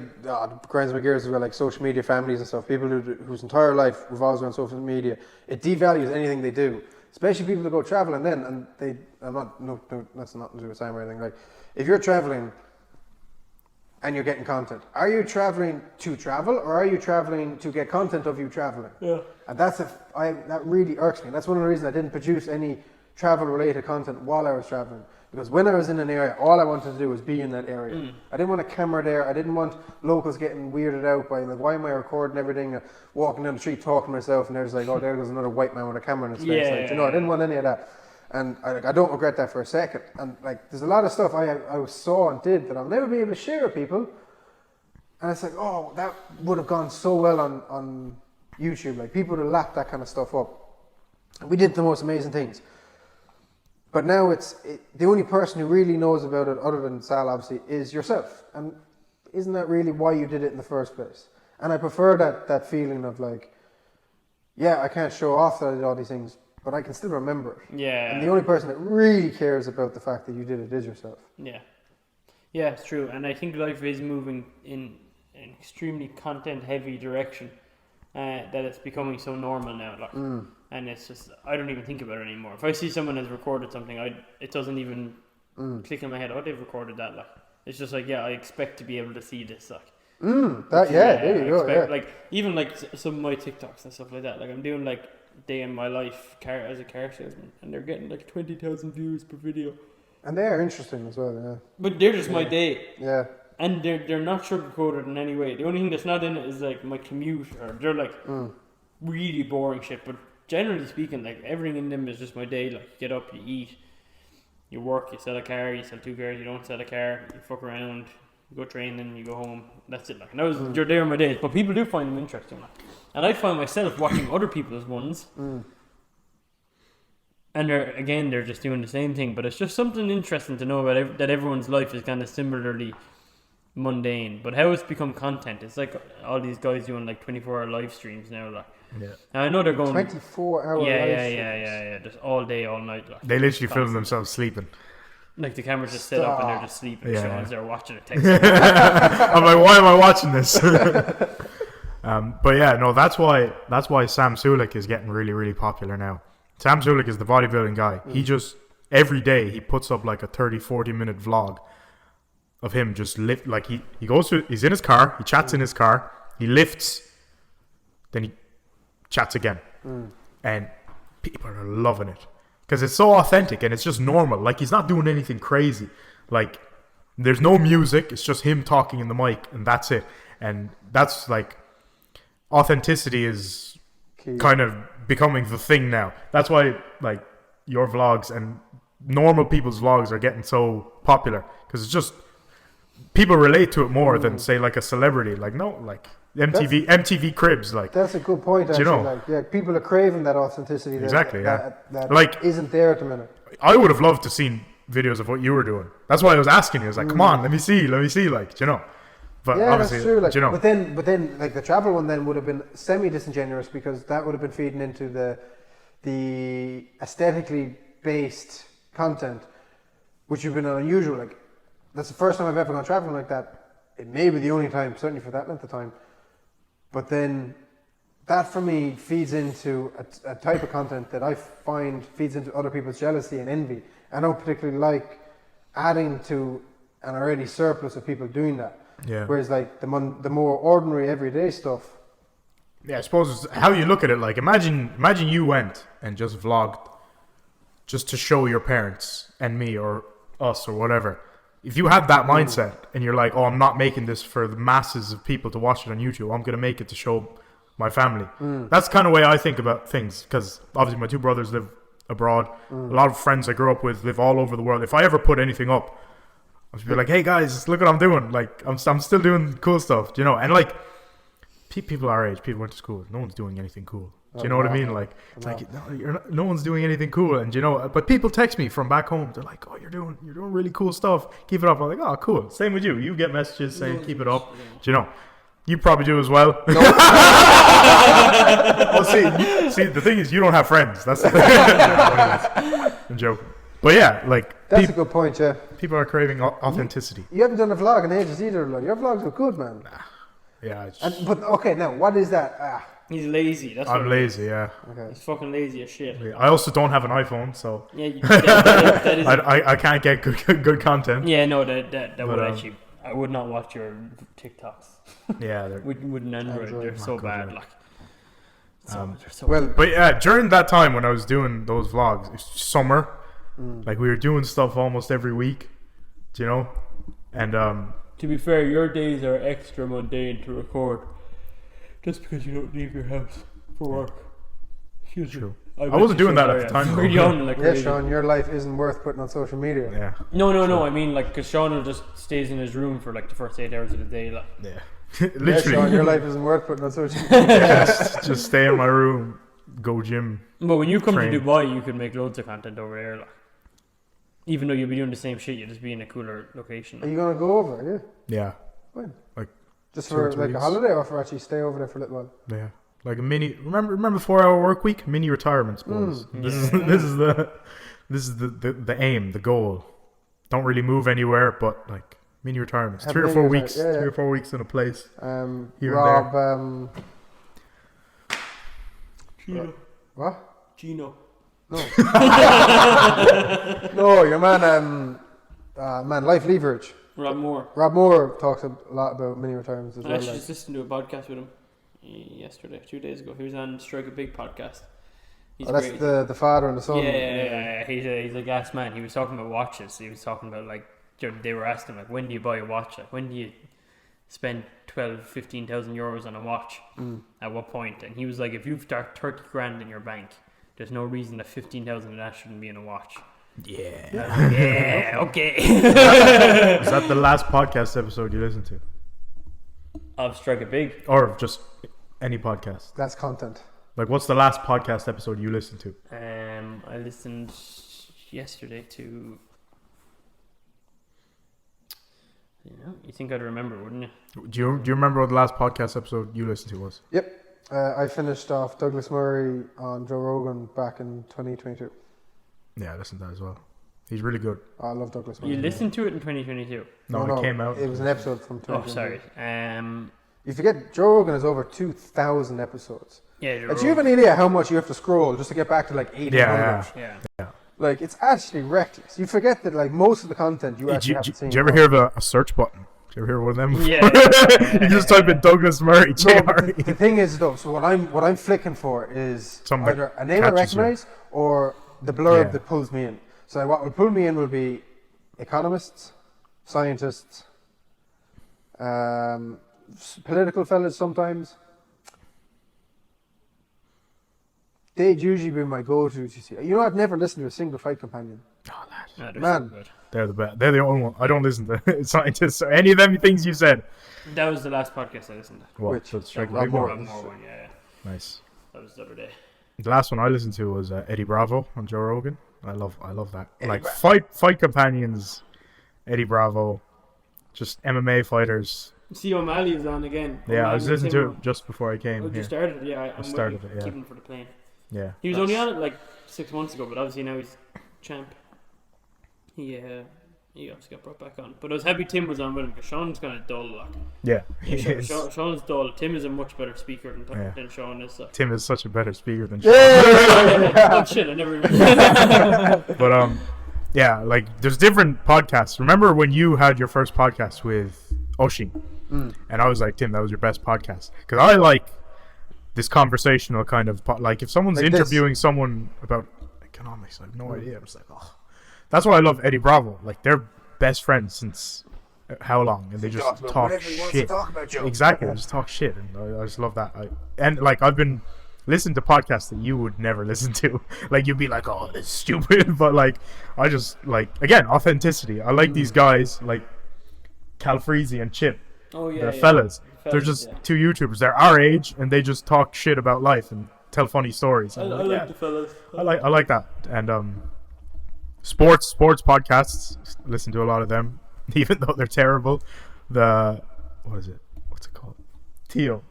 grinds my gears as well, like social media families and stuff. People whose entire life revolves around social media. It devalues anything they do, especially people that go traveling. Then that's not to do with time or anything. Like if you're traveling and you're getting content, are you traveling to travel or are you traveling to get content of you traveling? Yeah. And that really irks me. That's one of the reasons I didn't produce any travel related content while I was traveling, because when I was in an area, all I wanted to do was be in that area. I didn't want a camera there. I didn't want locals getting weirded out by like, why am I recording everything, walking down the street talking to myself, and there's like, oh, there goes another white man with a camera in his face. Like, I didn't want any of that. And I don't regret that for a second. And like, there's a lot of stuff I saw and did that I'll never be able to share with people. And it's like, oh, that would have gone so well on YouTube. Like, people would have lapped that kind of stuff up. And we did the most amazing things. But now the only person who really knows about it, other than Sal, obviously, is yourself. And isn't that really why you did it in the first place? And I prefer that feeling of like, yeah, I can't show off that I did all these things, but I can still remember it. Yeah. And the only person that really cares about the fact that you did it is yourself. Yeah. Yeah, it's true. And I think life is moving in an extremely content-heavy direction. That it's becoming so normal now. Like, and it's just, I don't even think about it anymore. If I see someone has recorded something, it doesn't even click in my head, oh, they've recorded that. Like, it's just like, yeah, I expect to be able to see this. Like, there you go. Yeah. Like, even like some of my TikToks and stuff like that. Like, I'm doing like day in my life as a car salesman, and they're getting like 20,000 views per video. And they are interesting as well, yeah. But they're just my day. Yeah. And they're not sugarcoated in any way. The only thing that's not in it is like my commute, or they're like really boring shit. But generally speaking, like everything in them is just my day. Like, you get up, you eat, you work, you sell a car, you sell 2 cars, you don't sell a car, you fuck around, you go training, you go home. That's it. Like, and that was your day or my days. But people do find them interesting. Like, and I find myself watching other people's ones. And they're just doing the same thing. But it's just something interesting to know about that everyone's life is kind of similarly mundane, but how it's become content. It's like all these guys doing like 24-hour live streams now. Like, now I know they're going 24-hour live streams. Yeah, just all day, all night. Like, they literally film themselves sleeping. Like the camera's just set up and they're just sleeping. Yeah. As they're watching it. I'm like, why am I watching this? But yeah, no, that's why Sam Sulek is getting really, really popular now. Sam Sulek is the bodybuilding guy. He just every day he puts up like a 30-40 minute vlog of him just lift, like he goes to, he's in his car, he chats in his car, he lifts, then he chats again, and people are loving it because it's so authentic and it's just normal. Like, he's not doing anything crazy. Like, there's no music, it's just him talking in the mic, and that's it. And that's like, authenticity is kind of becoming the thing now. That's why like your vlogs and normal people's vlogs are getting so popular, because it's just people relate to it more than say like a celebrity. Like, no, like MTV Cribs. Like, that's a good point. Actually, you know, like, yeah, people are craving that authenticity. Exactly. That like isn't there at the minute. I would have loved to seen videos of what you were doing. That's why I was asking you. I was like, come on, let me see, like, you know. But yeah, obviously, that's true. Like, you know. but then, like the travel one then would have been semi-disingenuous because that would have been feeding into the aesthetically based content, which would have been unusual. Like, that's the first time I've ever gone traveling like that. It may be the only time, certainly for that length of time. But then, that for me feeds into a type of content that I find feeds into other people's jealousy and envy. I don't particularly like adding to an already surplus of people doing that. Yeah. Whereas like the more ordinary everyday stuff. Yeah, I suppose how you look at it, like imagine you went and just vlogged just to show your parents and me or us or whatever. If you have that mindset and you're like, oh, I'm not making this for the masses of people to watch it on YouTube, I'm going to make it to show my family. That's the kind of way I think about things, because obviously my two brothers live abroad. A lot of friends I grew up with live all over the world. If I ever put anything up, I'll just be like, hey guys, look what I'm doing. Like, I'm still doing cool stuff, you know? And like, people our age, people went to school, no one's doing anything cool. Do you know what I mean? Like, it's like no one's doing anything cool, and you know. But people text me from back home. They're like, "Oh, you're doing really cool stuff. Keep it up." I'm like, "Oh, cool." Same with you. You get messages saying, "Keep it up." Do you know? You probably do as well. No. Well, see, the thing is, you don't have friends. That's the thing. I'm joking. But yeah, like that's a good point. Yeah. People are craving authenticity. You haven't done a vlog in ages either. Like, your vlogs look good, man. Yeah. But okay, now what is that? He's lazy. That's I'm lazy. Yeah. Okay. He's fucking lazy as shit. Yeah, I also don't have an iPhone, so yeah, that is. I can't get good content. Yeah, no, that would actually. I would not watch your TikToks. Yeah, with an Android, they're so bad. Like, they're so well, but yeah, during that time when I was doing those vlogs, it's summer. Like we were doing stuff almost every week, do you know? And to be fair, your days are extra mundane to record. Just because you don't leave your house for work. True. I wasn't doing that at the time. You're young, like crazy. Sean, your life isn't worth putting on social media. Yeah. No. I mean, like, because Sean just stays in his room for like the first 8 hours of the day. Like. Yeah. Literally. Yeah, Sean, your life isn't worth putting on social media. just stay in my room, go gym. But when you come to Dubai, you could make loads of content over there. Like. Even though you'll be doing the same shit, you'll just be in a cooler location. Are you gonna go over? Yeah. When? Like. Just for like a holiday, or for actually stay over there for a little while? Yeah, like a mini. Remember 4-hour work week, mini retirements, boys. This is the aim, the goal. Don't really move anywhere, but like mini retirements, 3 or 4 weeks, 3 or 4 weeks in a place. Rob, Gino. What? Gino. No. No, your man, Life Leverage. Rob Moore talks a lot about mini retirements as well. I actually just listened to a podcast with him yesterday, 2 days ago. He was on Spreaker Big podcast. That's great. The father and the son. Yeah. He's a gas man. He was talking about watches. He was talking about like they were asking like, when do you buy a watch? Like, when do you spend 15,000 euros on a watch? At what point? And he was like, if you've got 30 grand in your bank, there's no reason that 15,000 of that shouldn't be in a watch. Yeah. Okay. Is that the last podcast episode you listened to? Of Strike It Big, or just any podcast? That's content. Like, what's the last podcast episode you listened to? I listened yesterday to. You think I'd remember, wouldn't you? Do you remember what the last podcast episode you listened to was? Yep. I finished off Douglas Murray on Joe Rogan back in 2022. Yeah, I listened to that as well. He's really good. I love Douglas Murray. You listened to it in 2022? No, it came out. It was an episode from 2022. Oh, sorry. You forget, Joe Rogan has over 2,000 episodes. Yeah, do you have any idea how much you have to scroll just to get back to like 800? Yeah. Like, it's actually reckless. You forget that like most of the content you actually haven't seen. Do you ever hear of a search button? Do you ever hear one of them? Yeah. You just type in Douglas Murray. The thing is though, so what I'm flicking for is either a name I recognize or the blurb that pulls me in. So what will pull me in will be economists, scientists, political fellas sometimes. They'd usually be my go-to to see. You know, I've never listened to a single Fight Companion. Oh, lad. Man. So they're the best. They're the only one. I don't listen to scientists or any of them things you said. that was the last podcast I listened to. What? Which? So Strike Rob Big Moore. Rob Moore one, yeah. Nice. That was the other day. The last one I listened to was Eddie Bravo on Joe Rogan. I love that. Eddie Like Bravo. fight companions, Eddie Bravo, just MMA fighters. See, O'Malley is on again. Yeah, I was O'Malley listening to it just before I came Oh, here. you started it? Yeah, I'm started it, yeah. keeping it for the plane. Yeah. He was only on it like 6 months ago, but obviously now he's champ. He obviously got brought back on. But I was happy Tim was on with him because Sean's kind of dull. Like. Yeah, he is. Sean's dull. Tim is a much better speaker Yeah. than Sean is. So. Tim is such a better speaker than Sean. Oh shit! I never. But yeah, like there's different podcasts. Remember when you had your first podcast with Oshin? And I was like, Tim, that was your best podcast. Because I like this conversational kind of like if someone's Like interviewing someone about economics, I have no idea. I'm just like, oh, that's why I love Eddie Bravo. Like they're best friends since how long, and they just talk shit. Exactly, they just talk shit, and I just love that. And like I've been listening to podcasts that you would never listen to. Like you'd be like, oh, this is stupid, but like I just like again authenticity. I like these guys like Calfreezy and Chip. Oh yeah, They're fellas. They're just yeah. two YouTubers. They're our age, and they just talk shit about life and tell funny stories. I And like yeah, the fellas. I like that. And sports podcasts. Listen to a lot of them, even though they're terrible. What's it called? Theo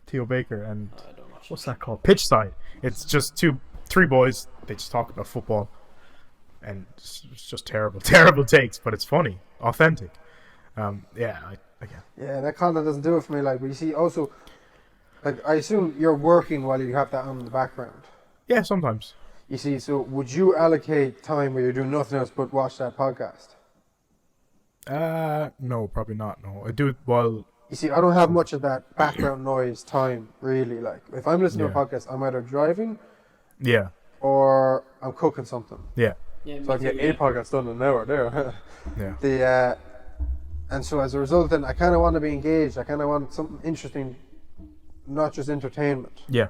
Baker and I don't watch what's that called? Pitch Side. It's just three boys. They just talk about football, and it's just terrible takes, but it's funny, authentic. Yeah, that content doesn't do it for me. Like, but you see, also, like, I assume you're working while you have that on in the background. Yeah, sometimes. You see, so would you allocate time where you're doing nothing else but watch that podcast? No, probably not. No, I do it while. You see, I don't have much of that background noise time, really. Like, if I'm listening to a podcast, I'm either driving Yeah. or I'm cooking something. Yeah. Yeah, So I can get 8 podcasts done in an hour there. Yeah. And so as a result, then I kind of want to be engaged. I kind of want something interesting, not just entertainment. Yeah.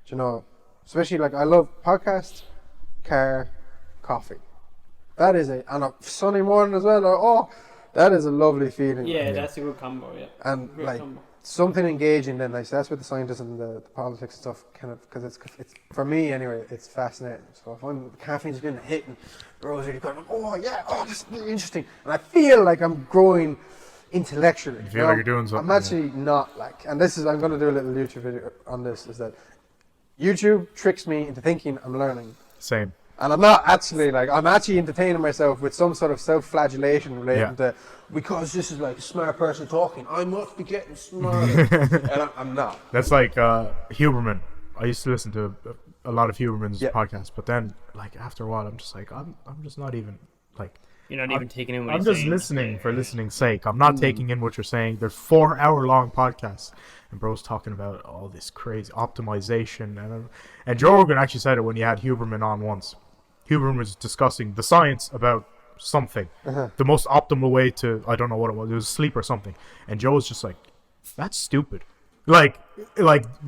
You know, especially like I love podcast, car, coffee. That is on a sunny morning as well. Oh, that is a lovely feeling. Yeah, that's a good combo. Yeah. And Great like combo. something engaging. Then like so that's what the scientists and the politics and stuff kind of because it's for me anyway. It's fascinating. So if caffeine's been hitting, Rose really going, oh yeah, oh this is really interesting, and I feel like I'm growing intellectually. You feel like you're doing something. I'm actually not like, and this is I'm going to do a little YouTube video on this. Is that YouTube tricks me into thinking I'm learning. Same. And I'm not actually like, I'm actually entertaining myself with some sort of self-flagellation relating to, because this is like a smart person talking, I must be getting smarter. And I'm not. That's like Huberman. I used to listen to a lot of Huberman's podcasts, but then like after a while, I'm just like, I'm just not even like. You're not even taking in what I'm he's just saying. listening for listening's sake. I'm not taking in what you're saying. There's 4-hour-long podcasts, and bro's talking about all this crazy optimization, and Joe Rogan actually said it when he had Huberman on once. Huberman was discussing the science about something, the most optimal way to, I don't know what it was sleep or something, and Joe was just like, that's stupid. Like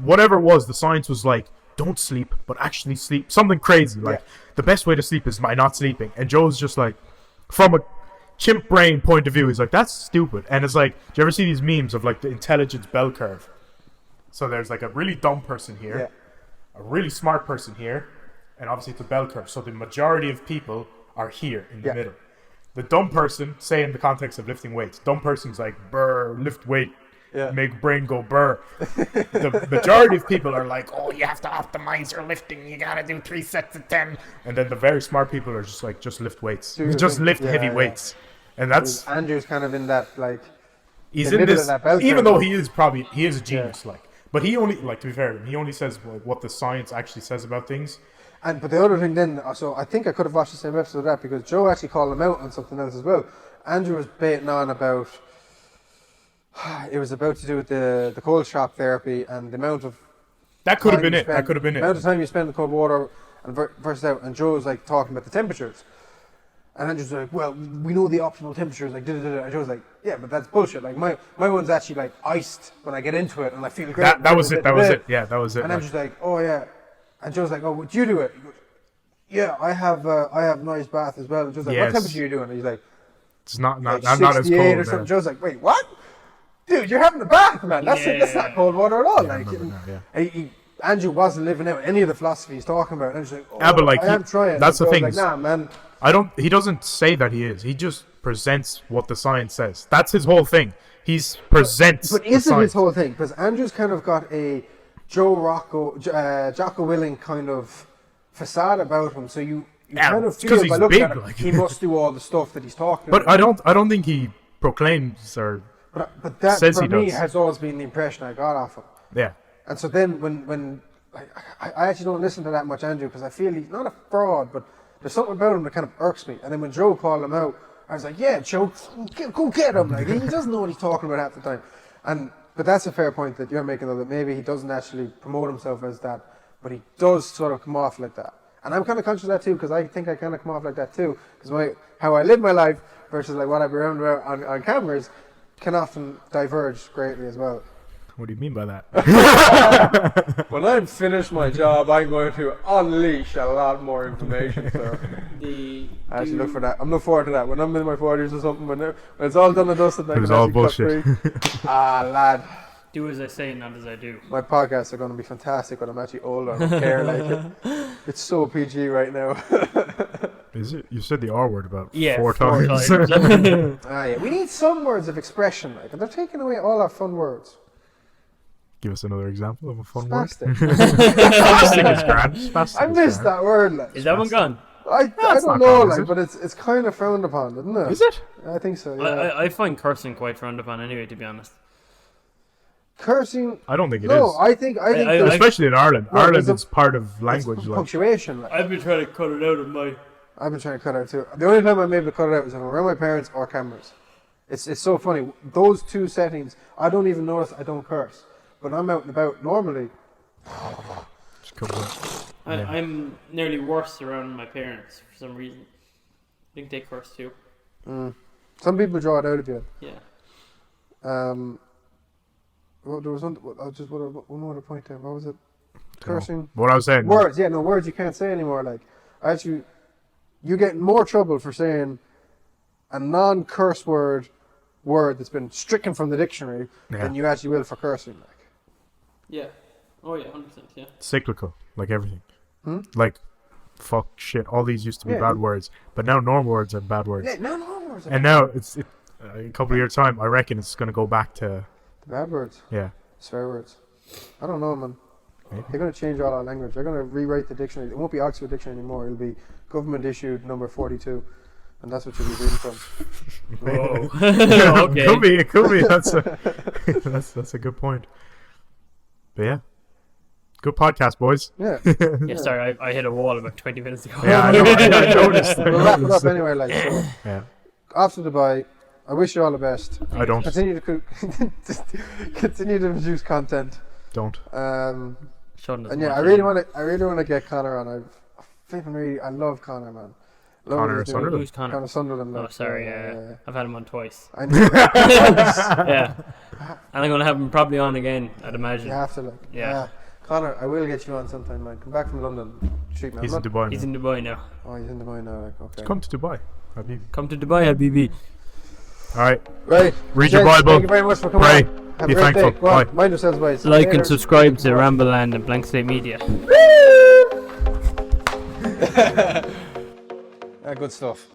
whatever it was, the science was like, don't sleep, but actually sleep. Something crazy, like the best way to sleep is by not sleeping. And Joe's just like, from a chimp brain point of view, he's like, that's stupid. And it's like, do you ever see these memes of like the intelligence bell curve? So there's like a really dumb person here, a really smart person here, and obviously it's a bell curve. So the majority of people are here in the middle. The dumb person, say in the context of lifting weights, dumb person's like, brr, lift weight, make brain go brr. The majority of people are like, oh, you have to optimize your lifting, you gotta do 3 sets of 10. And then the very smart people are just like, just lift weights, just lift heavy weights. And that's Andrew's kind of in that like, he's the in middle this, of that bell even curve. though he is a genius, like, but he only, like, to be fair, he only says what the science actually says about things. But the other thing then, so I think I could have watched the same episode of that because Joe actually called him out on something else as well. Andrew was baiting on about, it was about to do with the cold shock therapy and the amount of That could have been it. That could have been the it. amount of time you spend in cold water and versus out. And Joe was like talking about the temperatures. And Andrew's like, well, we know the optimal temperature is like, and Joe's like, yeah, but that's bullshit. Like my one's actually like iced when I get into it and I feel great. That was it. That was it. Yeah, that was it. And Andrew's like, oh yeah. And Joe's like, oh, would you do it? He goes, yeah, I have an ice bath as well. And Joe's like, what temperature are you doing? And he's like, it's not like I'm not as cold. or something. Joe's like, wait, what? Dude, you're having a bath, man. That's not cold water at all. Andrew wasn't living out any of the philosophy he's talking about. And Andrew's like, Yeah, but like, I am trying. that's the So I was thing. like, nah, man. He doesn't say that he is. He just presents what the science says. That's his whole thing. He's presents. But isn't his whole thing? Because Andrew's kind of got a Jocko Willing kind of facade about him. So you kind of feel by looking at him, he must do all the stuff that he's talking about. But I don't think he proclaims or but that says for he me does. has always been the impression I got off him. Yeah. And so then when I actually don't listen to that much Andrew because I feel he's not a fraud, but there's something about him that kind of irks me. And then when Joe called him out, I was like, yeah, Joe, go get him. Like, he doesn't know what he's talking about half the time. But that's a fair point that you're making, though, that maybe he doesn't actually promote himself as that, but he does sort of come off like that. And I'm kind of conscious of that too, because I think I kind of come off like that too, because how I live my life versus like what I around on cameras can often diverge greatly as well. What do you mean by that? When I'm finished my job, I'm going to unleash a lot more information. So I actually look for that. I'm looking forward to that. When I'm in my 40s or something, when it's all done and dusted, It was all bullshit. Lad. Do as I say, not as I do. My podcasts are going to be fantastic when I'm actually older. I don't care. Like it's so PG right now. Is it? You said the R word about 4 4 times. Yeah. We need some words of expression. Like, and they're taking away all our fun words. Give us another example of a fun word. Spastic. Spastic is grand. Spastic I missed that word. Like. Is that one gone? I don't know, like, but it's kind of frowned upon, isn't it? Is it? I think so. Yeah. I find cursing quite frowned upon anyway, to be honest. Cursing. I don't think it is. No, I think there's especially in Ireland. No, Ireland, there's a- it's part of language. Like, punctuation. Like. I've been trying to cut it out of my... I've been trying to cut it out too. The only time I'm able to cut it out is if I'm around my parents or cameras. It's so funny. Those two settings, I don't even notice I don't curse. But I'm out and about normally. just cover it. I'm nearly worse around my parents for some reason. I think they curse too. Some people draw it out of you. Yeah. Well, there was one more to point out. What was it? Cursing. What I was saying. Words. Yeah, no words you can't say anymore. Like, actually, you get in more trouble for saying a non-curse word that's been stricken from the dictionary than you actually will for cursing. Like. Yeah. Oh yeah, 100%. Yeah. Cyclical, like everything. Like, fuck, shit. All these used to be bad words, but now normal words are bad words. Yeah, no words. And now it's a couple of years time. I reckon it's gonna go back to Bad words. Yeah. Swear words. I don't know, man. Maybe. They're going to change all our language. They're going to rewrite the dictionary. It won't be Oxford Dictionary anymore. It'll be government issued number 42. And that's what you'll be reading from. Whoa. Okay. It could be. That's a good point. But yeah. Good podcast, boys. Yeah. Yeah, sorry, I hit a wall about 20 minutes ago. Yeah, I know. I noticed. We'll wrap it up anyway. Like, so. Yeah. Off to Dubai. I wish you all the best. I don't. Continue to produce content. Don't. And yeah, I really want to get Connor on. I love Connor, man. Connor Sunderland. Who's Connor? Connor Sunderland. Like, Oh, sorry. I've had him on twice. I know. Yeah. And I'm going to have him probably on again, I'd imagine. You have to, like. Yeah. Connor, I will get you on sometime, man. Come back from London. Treat me. He's in Dubai. He's in Dubai now. Oh, he's in Dubai now. Like, okay. Come to Dubai. Habibi. Come to Dubai, Habibi. All right. Right. Read your Bible. Thank you very much for coming. Pray. Have a Be great thankful. day. Go on. Bye. Mind yourselves, boys. Like Later. and subscribe to Rambleland and Blank Slate Media. Good stuff.